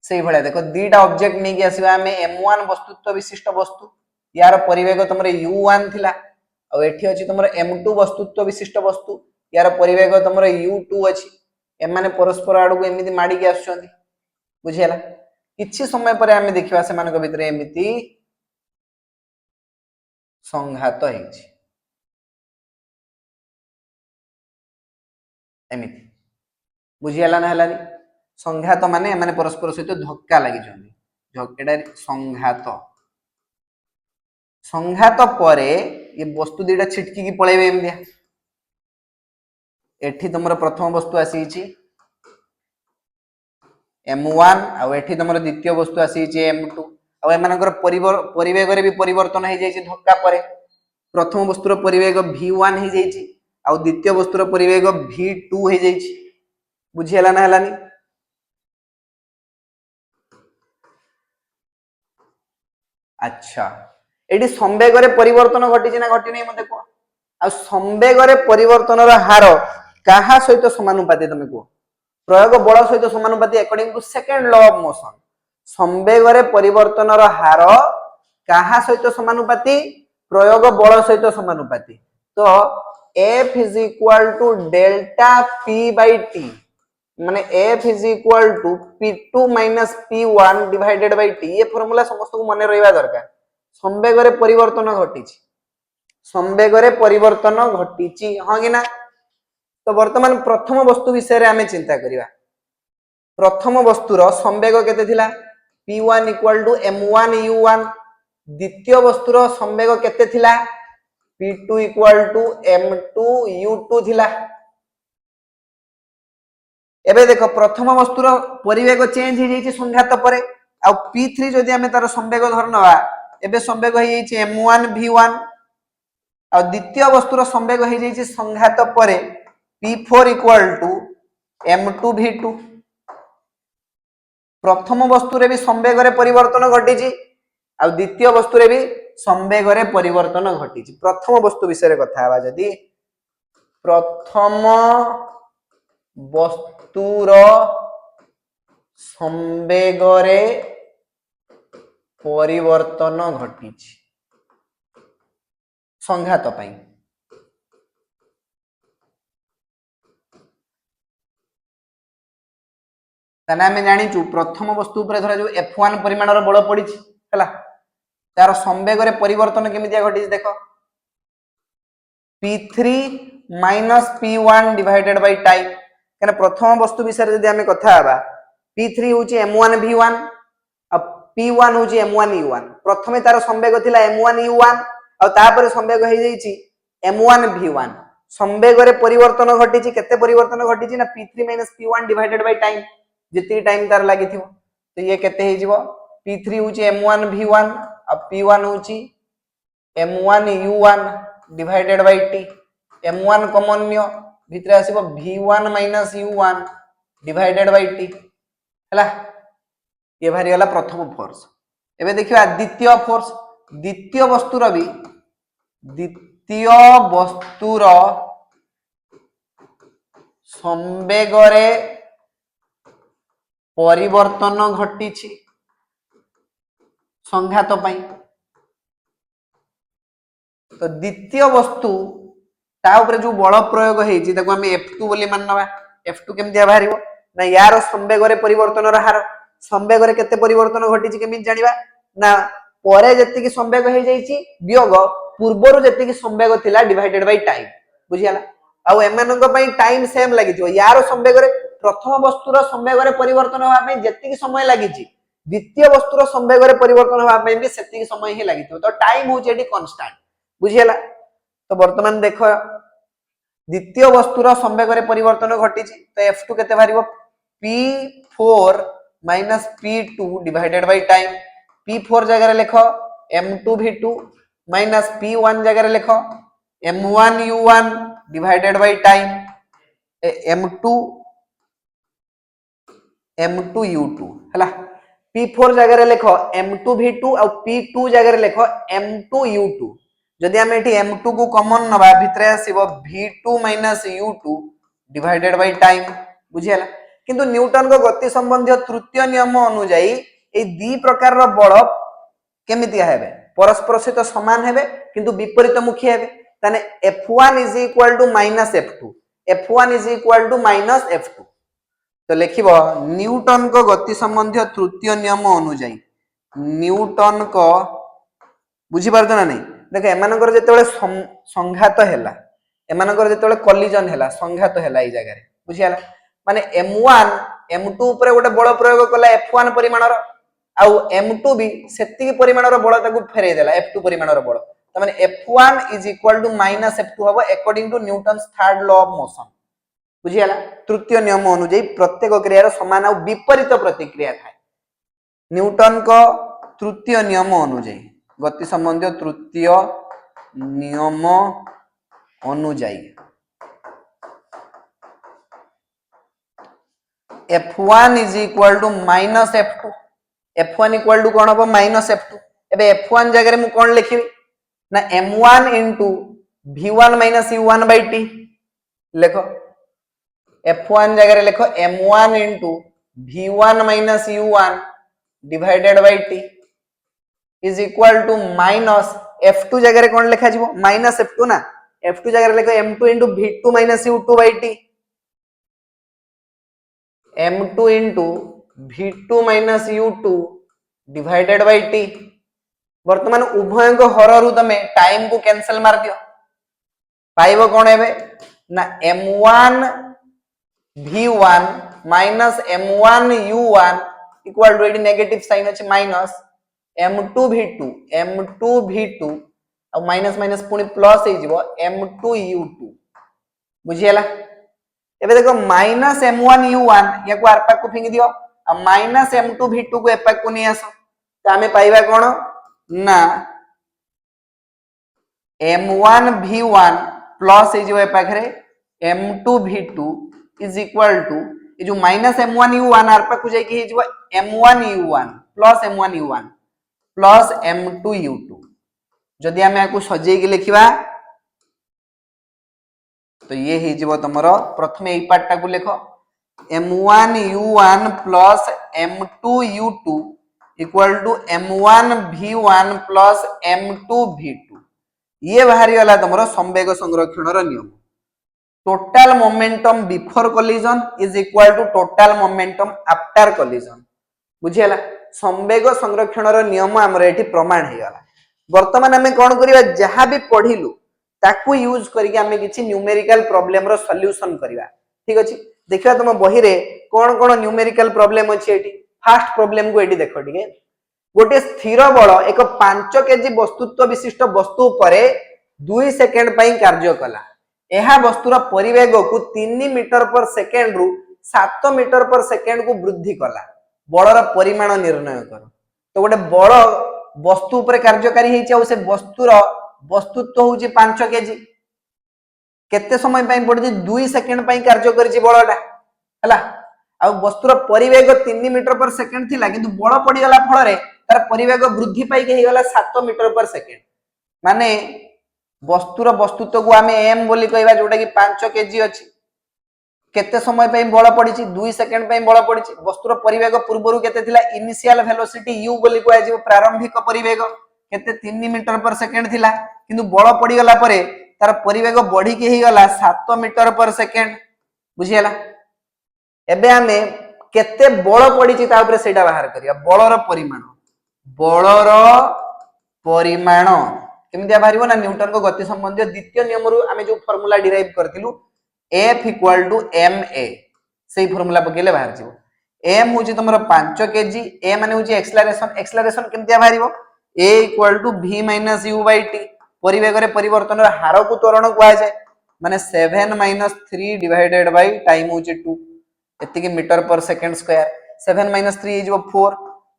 सेही भले देखो दीटा ऑब्जेक्ट नै कि आसीबा आमे m1 वस्तुत्व विशिष्ट वस्तु, यार परिवेग तमरे u1 थिला, और एठी अछि तमरे m2 वस्तुत्व विशिष्ट वस्तु, यार परिवेग तमरे u2 अछि। एमाने परस्पर आडू एमिति माडी के आछुंती। बुझियला? किछि समय परे आमे देखिबा से मानक भितरे एमिति संघात हेछि। एमिति बुझियला ना हलानी? संघात माने एमाने परस्पर सहित धक्का लागि जंदी, एटा संघात। संघात परे ये वस्तु दीटा छिटकी की पळेबे एमितिया। एठी तमरो प्रथम वस्तु आसीछि m1 आ एठी तमरो द्वितीय वस्तु आसीछि m2, आ एमानकर परिवेग रे भी परिवर्तन हे जाइछि धक्का परे। प्रथम वस्तुर परिवेग v1 हे जाइछि आ द्वितीय वस्तुर परिवेग v2 हे जाइछि। बुझियला ना हलानी? अच्छा, एठी संवेग रे परिवर्तन घटिछि ना घटि नै मते को? आ संवेग रे परिवर्तन रो हार काहा सहित समानुपाती तमे को? प्रयोग बल सहित समानुपाती according to second law of motion. संवेग रे परिवर्तन रो हार काहा सहित समानुपाती? प्रयोग बल सहित समानुपाती। तो F is equal to delta P by T, माने F is equal to P2 minus P1 divided by T। ये फार्मूला समस्त को मने रहिबा दरकार। संवेग रे परिवर्तन घटिछि, संवेग रे परिवर्तन घटिछि, हां कि ना? तो वर्तमान प्रथम वस्तु विषय रे हमें चिंता करिबा। प्रथम वस्तुर संवेग केते थिला? P1 equal to m1 u1। द्वितीय वस्तुर संवेग केते थिला? P2 equal to m2 u2 थिला। एबे देखो प्रथम वस्तुर परिवेग चेंज हे जाइछि संघात परे, आ P3 जदि हमें तार संवेग धरनवा, एबे संवेग हे जाइछि m1 v1, आ द्वितीय वस्तुर संवेग हे जाइछि संघात परे P4 equal to m2 v2। प्रथम वस्तु रे भी संवेग रे परिवर्तन घटिछि, आ द्वितीय वस्तु रे भी संवेग रे परिवर्तन घटिछि। प्रथम वस्तु विषय रे कथा हवा जदि, प्रथम वस्तुर संवेग रे परिवर्तन घटी संघात पाई ताने आमे जानिचु प्रथम वस्तु उपरे धरा जो F1 परिमाणर बल पड़ी हला तार संवेग रे परिवर्तन केमितिया घटी देखो P3 minus P1 divided by time कने प्रथम वस्तु विषय जदि आमे कथा हबा P3 होची M1 V1 अब P1 होची M1 U1 प्रथमे तार संवेग थिला M1 U1 और तापर संवेग हे जाईची M1 V1 संवेग रे परिवर्तन घटी केते परिवर्तन घटी ना P3 P1 divided by time जितनी टाइम तार लागि थिबो तो ये केते हे जिवो P3 होची M1 V1 अब P1 होची M1 U1 divided by T M1 common neo भितरे आसीबो V1 U1 divided by T हला ये भारी वाला प्रथम फोर्स एबे देखिबा द्वितीय वस्तुर भी द्वितीय वस्तुर संवेग रे परिवर्तन घटी संघात पाई तो द्वितीय वस्तु ता ऊपर जो बल प्रयोग हेची ताको हम F2 बोली माननबा F2 केमतिया बाहरिबो ना यार संवेग रे परिवर्तन रा हार संवेग रे केते परिवर्तन घटी केमि जानिबा ना परे जति की संवेग हे जाईची वियोग पूर्वरु जति की संवेग थिला डिवाइडेड बाय टाइम बुझियाला आउ एमानक पई टाइम सेम लागि जो यार संवेग रे प्रथम वस्तुर संवेग रे परिवर्तन होबा पई जति की समय लागि द्वितीय वस्तुर संवेग रे परिवर्तन होबा पई भी सेति की समय ही लागि तो टाइम हो जेडी कांस्टेंट बुझियाला तो वर्तमान देखो द्वितीय वस्तुर संवेग रे परिवर्तन घटी तो F2 केते बारिबो P4 minus P2 divided by time P4 जगह रे लिखो M2 V2 माइनस P1 जगह रे लिखो M1 U1 divided by time M2 U2 हला P4 जगह रे लिखो M2 V2 और P2 जगह रे लिखो M2 U2 जदि हम एठी M2 को कॉमन नबा भितरे आसीबो V2 U2 divided by time बुझियाला किंतु न्यूटन को गति संबंधी तृतीय नियम अनुसार ए दी प्रकार रो बल केमितिया हेबे परस्पर सहित समान हेबे किंतु विपरीत मुखी हेबे ताने F1 F2 F1 F2 तो लिखिबो न्यूटन को गति संबंधी तृतीय नियम अनुसार न्यूटन को बुझी पारत ना नहीं देखो एमानकर जेतेबेले संघात हैला एमानकर जेतेबेले कोलिजन हैला संघात हैला ए जगह रे बुझियाला माने M1 M2 ऊपर गोटे बल प्रयोग कला F1 परिमाणर आउ M2 भी सेति परिमाणर बल ताकू फेरै देला F2 परिमाणर बल त माने F1 F2 हबो according to Newton's third law of motion बुझियाला तृतीय नियम अनुसार प्रत्येक क्रियार समान और विपरीत प्रतिक्रिया थाए न्यूटन को तृतीय नियम अनुसार गति संबंधी तृतीय नियम अनुसार F1 minus F2 F1 equal to कौन हम माइनस F2 एबे F1 जगह मु कौन लिखी ना M1 into V1 minus U1 by T लिखो F1 जगह लिखो M1 into V1 minus U1 divided by T is equal to minus F2 जगह कौन लिखा जीवो माइनस F2 ना F2 जगह लिखो M2 into V2 minus U2 by T M2 into V2 minus U2 divided by T वर्तमान उभय को हररु तमे टाइम को कैंसिल मार दियो पाइबो कोन हेबे ना M1 V1 minus M1 U1 equal to एडी नेगेटिव साइन अछि माइनस M2 V2 और माइनस माइनस पुनी प्लस हे जिवो M2 U2 बुझियला एबे देखो माइनस M1 U1 या को आरपा को फिंगी दियो आ माइनस M2 V2 को एपा को नै आसो त हमें पाइबा कोन ना M1 V1 प्लस हे जिवो एपा खरे M2 V2 is equal to a जो माइनस M1 U1 आरपा को जाई कि हे जिवो M1 U1 plus M1 U1 plus M2 U2 जदि हमें आकु सजेई के लिखिबा तो ये ही जीवो तमरो प्रथमे ए पार्ट टा को लिखो M1 U1 plus M2 U2 equal to m1v1 plus m2v2 ये बाहरी वाला तुम संवेग संरक्षण नियम total momentum before collision is equal to total momentum after collision बुझीगला संवेग संरक्षण नियम आमर एठी प्रमाण हे गला वर्तमान आमे कोन करिवा जहां भी पढिलु ताकू यूज करके आमे किछि न्यूमेरिकल प्रॉब्लम रो सॉल्यूशन करिवा ठीक अछि देखिबा तुम बही रे कोन कोन न्यूमेरिकल प्रॉब्लम अछि एठी फर्स्ट प्रॉब्लम को एठी देखो ठीक है गोटे स्थिर बल एक 5 केजी वस्तुत्व विशिष्ट वस्तु परे 2 सेकंड पई कार्य कला एहा वस्तुर परिवेग को 3 मीटर पर सेकंड रु 7 मीटर पर सेकंड को वृद्धि कला बलर परिमाण निर्णय कर तो गोटे बल वस्तु ऊपर कार्यकारी हेछि आ से वस्तुर वस्तुत्व होछि 5 केजी केते समय पई पड़छि 2 सेकंड पई कार्य करछि बलटा हला आ वस्तुर परिवेग 3 मीटर पर सेकंड थिला किंतु बल पड़ी गला फल रे तार परिवेग वृद्धि पाई के हेगला 7 मीटर पर सेकंड माने वस्तुर वस्तुत्व को आमे m बोली कहबा जोटा कि 5 केजी अछि केते समय पई बल पड़िछि 2 सेकंड पई बल पड़िछि वस्तुर परिवेग पूर्वरु केते थिला इनिशियल वेलोसिटी u बोली कहै जे प्रारंभिक परिवेग केते 3 मीटर पर सेकंड थिला किंतु बल पड़ी गला परे तार परिवेग बढ़ी के हेगला 7 मीटर पर सेकंड बुझियला एबे आमे केते बल पड़िछि ता ऊपर सेटा बाहर करिया बलर परिमाण केमितिया बाहरिबो ना न्यूटन को गति संबंधी द्वितीय नियम रु आमे जो फार्मूला डिराइव करथिलु F इक्वल टू ma सेही फार्मूला पकेले बाहर जिवो m होची तमरो 5 केजी a माने होची एक्सेलरेशन केमितिया बाहरिबो a equal to v minus u by t परिवेग रे परिवर्तन र हार को त्वरण कुआ जाय माने 7 माइनस 3 डिवाइडेड बाय टाइम होची 2 एति की metre per second square 7 minus 3 is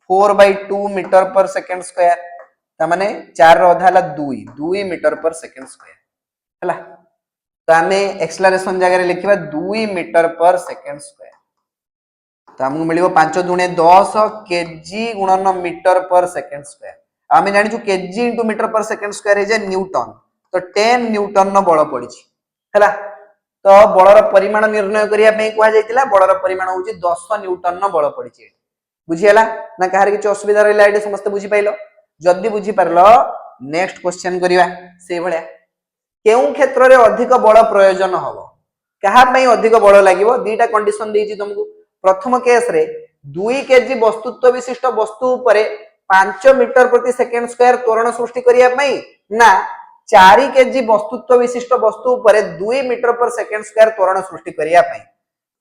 4 by 2 metre per second square ता माने 4 रो आधा हला 2 मीटर पर सेकंड स्क्वायर हला तो आमे एक्सेलरेशन जगह रे लिखिबा 2 मीटर पर सेकंड स्क्वायर तो हमको मिलिबो 5 दुणे 10 केजी गुणन मीटर पर सेकंड स्क्वायर आमे जानि छु KG into metre per second square हे जे न्यूटन तो 10 न्यूटन न बल पड़िछि हला तो बलर परिमाण निर्णय करिया पे कुआ जायतिला बलर परिमाण होची 10 न्यूटन न बल पड़िछि बुझियला ना कहार किछ असुविधा रहला एटे समस्त बुझि पाइलो जल्दी बुझी पारलो नेक्स्ट क्वेश्चन करिवा से भलिया केउ क्षेत्र रे अधिक बल प्रयोजन हबो कहा पई अधिक बल लागिवो दीटा कंडीशन देइछि तुमको प्रथम केस रे 2 केजी वस्तुत्व विशिष्ट वस्तु ऊपर 5 मीटर प्रति सेकंड स्क्वायर त्वरण सृष्टि करिया पई ना 4 केजी वस्तुत्व विशिष्ट वस्तु ऊपर 2 मीटर पर सेकंड स्क्वायर त्वरण सृष्टि करिया पई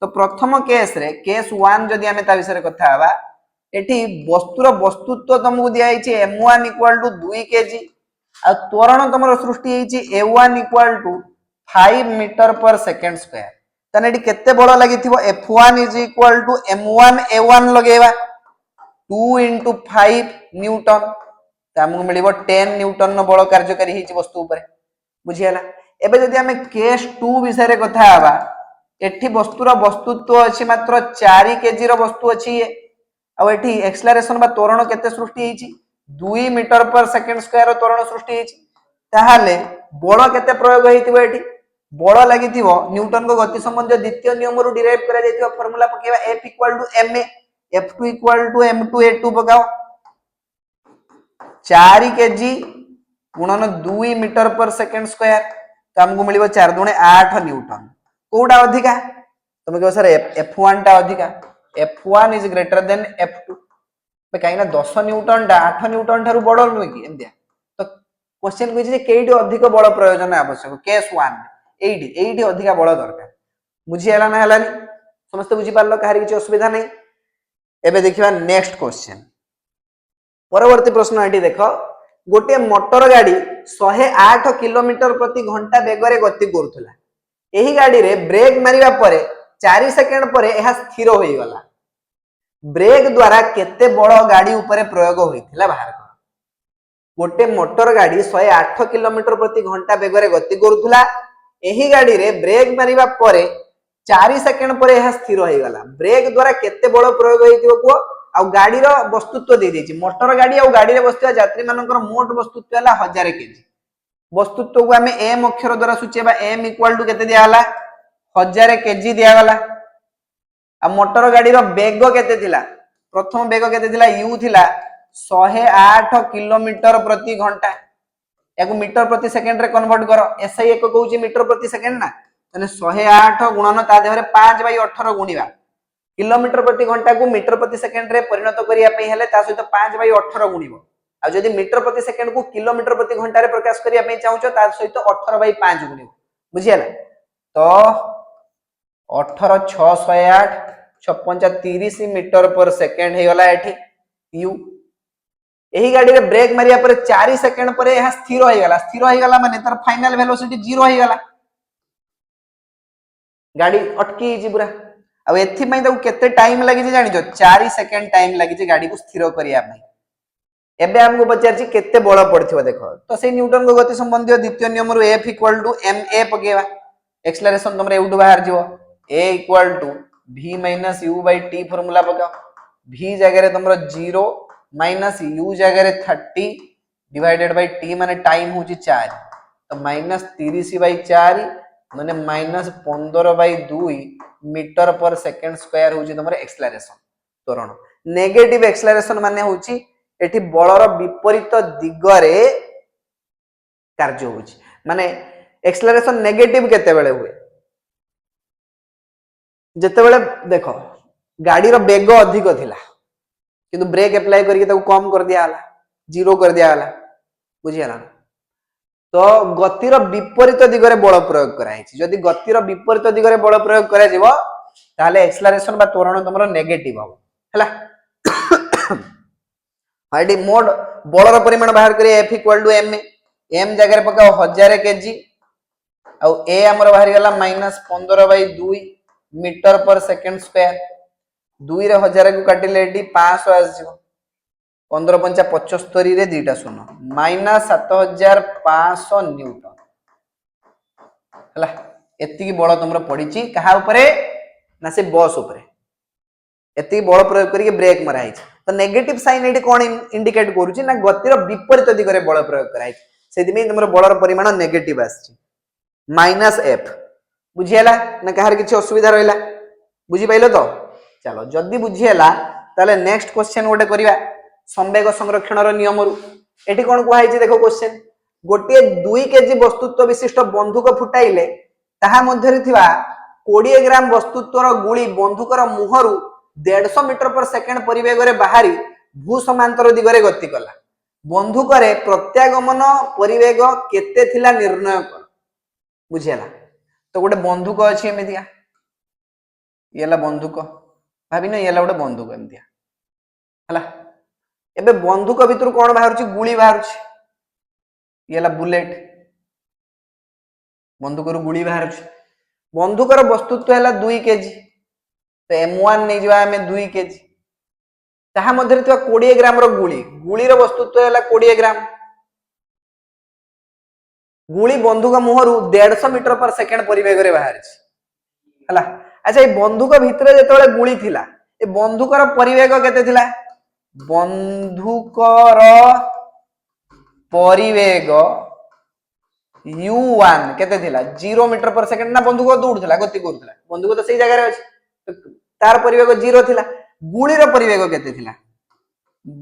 तो प्रथम केस रे केस 1 जदी हमें ता विषय कथा हवा एठी वस्तुर वस्तुत्व तुमको दिया हिची m1 इक्वल टू 2 केजी आ त्वरण तमरो सृष्टि हिची a1 equal to 5 metre per second square तने एठी केते बल लागिथिबो f1 is equal to m1 a1 लगेबा 2 into 5 न्यूटन हमको मिलिबो 10 न्यूटन न बल कार्यकारी हिची वस्तु ऊपर बुझियला एबे जदी हमें केस 2 विषय रे कथा हवा एठी वस्तुर वस्तुत्व अछि मात्र 4 केजी रो वस्तु अछि आ एठी एक्सेलरेशन बा त्वरण केते सृष्टि हिची 2 मीटर पर सेकंड स्क्वायर त्वरण सृष्टि हिची ताहाले बल केते प्रयोग हेतिबो एठी बल लागिथिबो न्यूटन को गति संबंधी द्वितीय नियम रु डिराइव करा जायतिबो फार्मूला पकेबा F equal to ma F2 equal to m2 a2 पकाओ 4 केजी गुणन 2 मीटर पर सेकंड स्क्वायर तो हमको मिलिबो 4 दुणे 8 न्यूटन कोडा अधिका तुम कहो सर F1 टा अधिका F1 is greater than F2 पे काइना 10 न्यूटन टा 8 न्यूटन थारु बड़ नुय कि एंदिया तो क्वेश्चन कहि जे केडी अधिक बल प्रयोजन आवश्यक केस 1 एडी अधिक बल दरकार बुझी हला ना हलानी समस्त बुझी पारलो काहरी किछ असुविधा नै एबे देखिबा नेक्स्ट क्वेश्चन परवर्ती प्रश्न एटी देखो गोटे मोटर गाड़ी 108 किलोमीटर प्रति घंटा बेग रे गति करथुला एही गाड़ी रे ब्रेक मारिबा परे 4 सेकंड परे एहा स्थिर होई गला ब्रेक द्वारा केते बड़ गाड़ी ऊपर प्रयोग होइथिला बाहर कर गोटे मोटर गाड़ी 108 किलोमीटर प्रति घंटा बेग रे गति करथुला एही गाड़ी रे ब्रेक मारिबा परे 4 सेकंड परे एहा स्थिर होई गला ब्रेक द्वारा केते बड़ प्रयोग होइथिबो को आ गाड़ी रो वस्तुत्व दे देछि मोटर गाड़ी आ गाड़ी रे बसथिबा यात्री मानकर मोट वस्तुत्व हला 1000 केजी वस्तुत्व को हमें m अक्षर द्वारा सूचेबा m इक्वल टू केते दिया हला 1000 केजी दिया गला आ मोटर गाड़ी रो वेग केते थिला प्रथम वेग केते थिला u थिला 108 किलोमीटर प्रति घंटा याको मीटर प्रति सेकंड रे कन्वर्ट करो एसआई एक कहूची मीटर प्रति सेकंड ना तने 108 गुणन ता देहरे 5/18 गुणिबा किलोमीटर प्रति घंटा को मीटर प्रति सेकंड रे परिणत करिया पई हेले ता सहित 5/18 गुणिबो आ जदी मीटर प्रति सेकंड को किलोमीटर प्रति घंटा रे प्रकाश करिया पई चाहूचो ता सहित 18/5 गुणिबो बुझियाला तो 18 608 56 30 मीटर पर सेकंड हे गला एठी यू एही गाड़ी रे ब्रेक मारिया पर 4 सेकंड पर यह स्थिर हो गला माने तार फाइनल वेलोसिटी 0 हो गला गाड़ी अटकी जी पूरा आ एथि पई ताऊ केते टाइम लागि जे जानि जो 4 सेकंड टाइम लागि जे गाड़ी को स्थिर करिया पई एबे हमको पचार छी केते बळ पड़थिबो देखो तो से न्यूटन को गति संबंधी द्वितीय नियम रु F = ma पकेवा एक्सेलरेशन तमरे एउडु बाहर जिवो a = v - u/t फार्मूला पकाओ v जगह रे तमरो 0 माइनस u जगह रे 30 डिवाइडेड बाय t माने टाइम होची 4 तो -30/4 माने -15/2 मीटर पर सेकंड स्क्वायर होची तमरो एक्सेलरेशन त्वरण नेगेटिव एक्सेलरेशन माने होची एठी बलर विपरीत दिगरे कार्य होची माने एक्सेलरेशन नेगेटिव केते बेले हुए जते बेले देखो गाड़ी रो वेग अधिक थिला किंतु ब्रेक अप्लाई करके ताको कम कर दिया हला जीरो कर दिया हला बुझियाला तो गतिर विपरीत दिगरे बल प्रयोग करा हिची जदी गतिर विपरीत दिगरे बल प्रयोग करा जीवो ताले एक्सेलरेशन बा त्वरण तमरो नेगेटिव हो हला आईडी मोड बलर परिमाण बाहर करी F = ma m जगह रे पकाओ 1000 केजी आ a हमर बाहर गेला -15/2 मीटर पर सेकंड स्क्वायर 2 रे 1000 को काटिले एडी 500 आसीबो 15 5 75 रे दीटा शून्य -7500 न्यूटन हला एत्ती बळ तमरो पडिची कहा ऊपरे ना से बस ऊपरे एत्ती बळ प्रयोग करी ब्रेक मरा हिच तो नेगेटिव साइन एडी कोन इंडिकेट करूची ना गतिर विपरीत दिगरे बळ प्रयोग करा हिच सेति में तमरो बळर परिमाण नेगेटिव आसी -f बुझियला ना कहार किछि असुविधा रहला बुझी पाइलो तो चलो जदी बुझियला ताले नेक्स्ट क्वेश्चन गोटे करिवा संवेग संरक्षण रो नियम रु एठी कोन को हाइछि देखो क्वेश्चन गोटे 2 केजी वस्तुत्व विशिष्ट बंदूक फुटाइले ताहा मध्य रे थिबा 20 ग्राम वस्तुत्वर गुली बंदूकर मुहरु 150 मीटर पर सेकंड परिवेग रे बाहरी भू समांतर दिगरे गति कला बंदूक रे प्रत्यागमन परिवेग केते थिला निर्णय कर बुझियला तो गोटे बंदूक अछि एमितिया येला बंदूक भाबिन येला गोटे बंदूक एमितिया हला एबे बंदूक भितर कोन बाहरछि गुली बाहरछि येला बुलेट बंदूक रो गुली बाहरछि बंदूक रो वस्तुत्व हैला 2 केजी तो m1 नै जवा हमें 2 केजी ताहा मध्य रे 20 ग्राम रो गुली गुली रो वस्तुत्व हैला 20 ग्राम गुली बंदूक मुहरु 150 मीटर पर सेकंड परिवेग रे बाहरछि हला अच्छा ए बंदूक भितरे जेतोले गुली थिला ए बंदूक रो परिवेग केते थिला बंदूक रो परिवेग u1 केते थिला 0 मीटर पर सेकंड ना बंदूक दौड़थिला गति करथिला बंदूक तो सही जगह रे अछि तार परिवेग 0 थिला गुली रो परिवेग केते थिला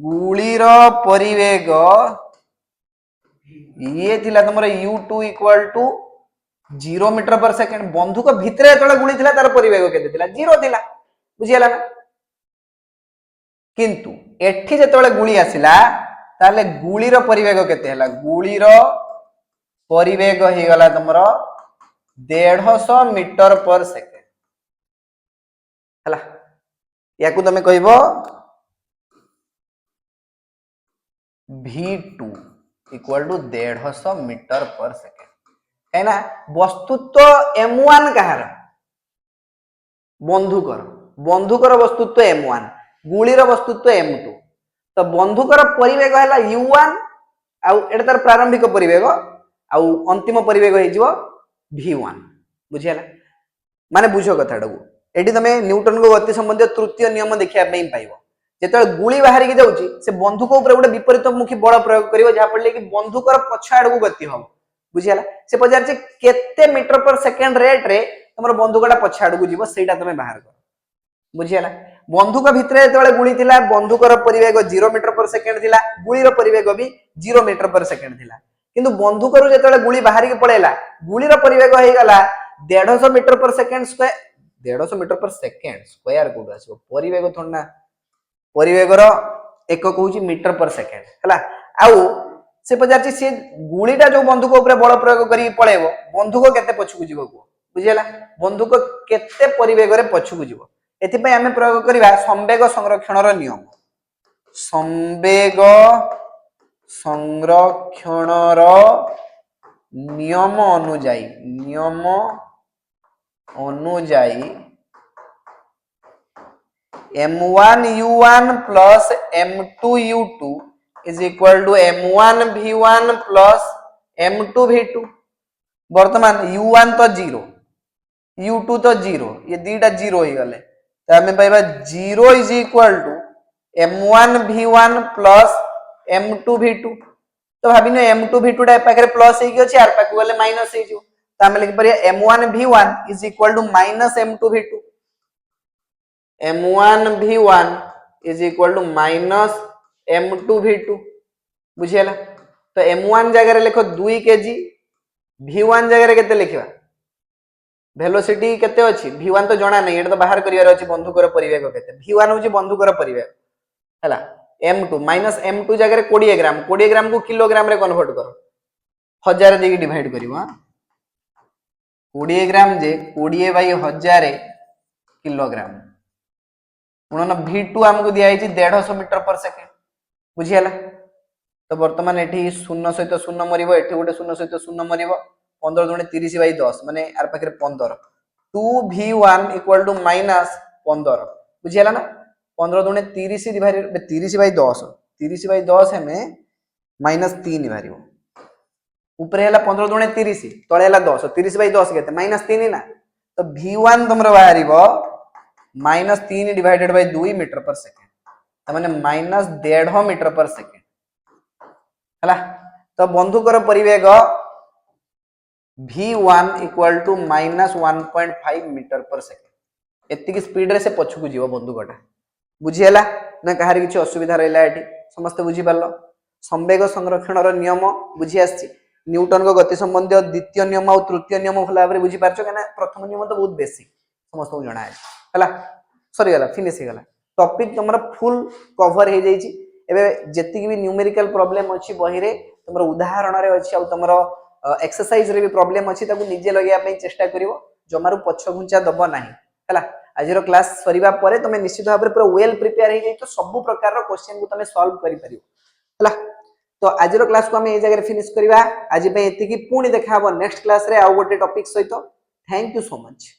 गुली रो परिवेग ये थिला तमरो u2 = 0 मीटर पर सेकंड बंदूक भितरे जेतोले गुली थिला तार परिवेग केते थिला 0 थिला बुझियला ना किंतु एठी जेतोले गुली आसिला ताले गुली रो परिवेग केते हला गुली रो परिवेग हे गला तमरो 150 मीटर पर सेकंड हला याकू तमे कहबो v2 = 150 मीटर पर सेकंड हैना वस्तुत्व m1 कहार बंदूकर वस्तुत्व m1 गुलीर वस्तुत्व m2 तो बंदूकर परिवेग हैला u1 आ एटा तार प्रारंभिक परिवेग आ अंतिम परिवेग हे जिवो v1 बुझियला माने बुझो कथाडू एठी तमे न्यूटन को गति संबंधी तृतीय नियम देखिया पई पाइबो जेतले गुली बाहरी के जाउची से बंदूक ऊपर गोटे विपरीतमुखी बल प्रयोग करिवो जा पड़ले कि बंदूकर पछ आडू गति हो बुझियला से पजार जे केते मीटर पर सेकंड रेट रे तमरो बंदूकटा पछ आडू जीवो सेटा तमे बाहर कर बुझिला बंदूक भितर जेतबेले गुली थिला बंदूकर परिवेग 0 मीटर पर सेकंड थिला गुलीर परिवेग भी 0 मीटर पर सेकंड थिला किंतु बंदूकर जेतबेले गुली बाहर के पळेला गुलीर परिवेग हे गला 150 metre per second square 150 metre per second square code आसो परिवेग थोना परिवेगर एकक होची मीटर पर सेकंड हला आउ से पचारची से गुलीटा जो बंदूक ऊपर बल प्रयोग करी पळेबो बंदूक केते पछकु जीवो बुझिला बंदूक केते परिवेगरे पछकु जीवो एथिपై ଆମେ प्रयोग करिवा संवेग संरक्षणर नियम संवेग संरक्षणर नियम अनुଯାয়ী m1u1 plus m2u2 is equal to m1v1 plus m2v2 वर्तमान u1 तो 0 u2 तो 0 ये दीटा 0 ही गले तो हमें पाइबा 0 is equal to m1v1 plus m2v2 तो भाबिनो m2v2 टा पाखरे प्लस हे कि अछि आर पाखु गले माइनस हे जो तो हमें लिख परिया m1v1 is equal to minus m2v2 m1v1 is equal to minus m2v2 बुझियला तो m1 जगह रे लिखो 2 kg v1 जगह रे केते लिखिबा वेलोसिटी केते अछि v1 तो जणा नै एटा तो बाहर करिवार अछि बंदूकर परिवेग केते v1 होछि बंदूकर परिवेग हला m2 minus m2 जगह रे 20 ग्राम को किलोग्राम रे कन्वर्ट करो 1000 देकी डिवाइड करिवो 20 ग्राम जे 20 बाई 1000 किलोग्राम गुणन v2 हमको दिया है 150 मीटर पर सेकंड बुझियला तो वर्तमान एठी 0 सहित 0 मरिबो एठी गोटे 0 सहित 0 मरिबो 15 दुणे 30 बाई 10 माने आर पाखरे 15 2v1 इक्वल टू माइनस 15 बुझियला ना 15 दुणे 30 डिवाइड 30 बाई 10 हमें माइनस 3 बारिबो ऊपर हैला 15 दुणे 30 तळे हैला 10 30 बाई 10 केते माइनस 3 ना तो v1 तुमरो बाहरिबो minus 3 divided by 2 metre per second माने माइनस 1.5 मीटर पर सेकंड हला तो बंदूकर परिवेग v1 equal to minus 1.5 metre per second एतिकी स्पीड रे से पछकु जीवो बंदूकटा बुझियला ना कहार किछि असुविधा रहला एठी समस्त बुझि पारलो संवेग संरक्षणर नियम बुझि आछि न्यूटन को गति संबंधी द्वितीय नियम और तृतीय नियम भला भाबरे बुझि पारछो केना प्रथम नियम तो बहुत बेसिक समस्त को जणा है हला सॉरी गला फिनिश हे गला टॉपिक तमरा फुल कवर हे जाई छि एबे जेतिक भी न्यूमेरिकल प्रॉब्लम अछि बही रे तमरा उदाहरण रे अछि आ तमरा एक्सरसाइज रे भी प्रॉब्लम अछि ताकू निजे लगिया पई चेष्टा करिवो जमारू पछ घुंचा दबो नाही हला आजिरो क्लास सरीबा परे तमे निश्चित भाबरे पूरा वेल प्रिपेयर हे जाई तो सब प्रकार रो क्वेश्चन को तमे सॉल्व करि परिवो हला तो आजिरो क्लास को हम ए जगह फिनिश करिवा आजि पे एतिकी पुणी देखा हबो नेक्स्ट क्लास रे आ गोटे टॉपिक सहित थैंक यू सो मच।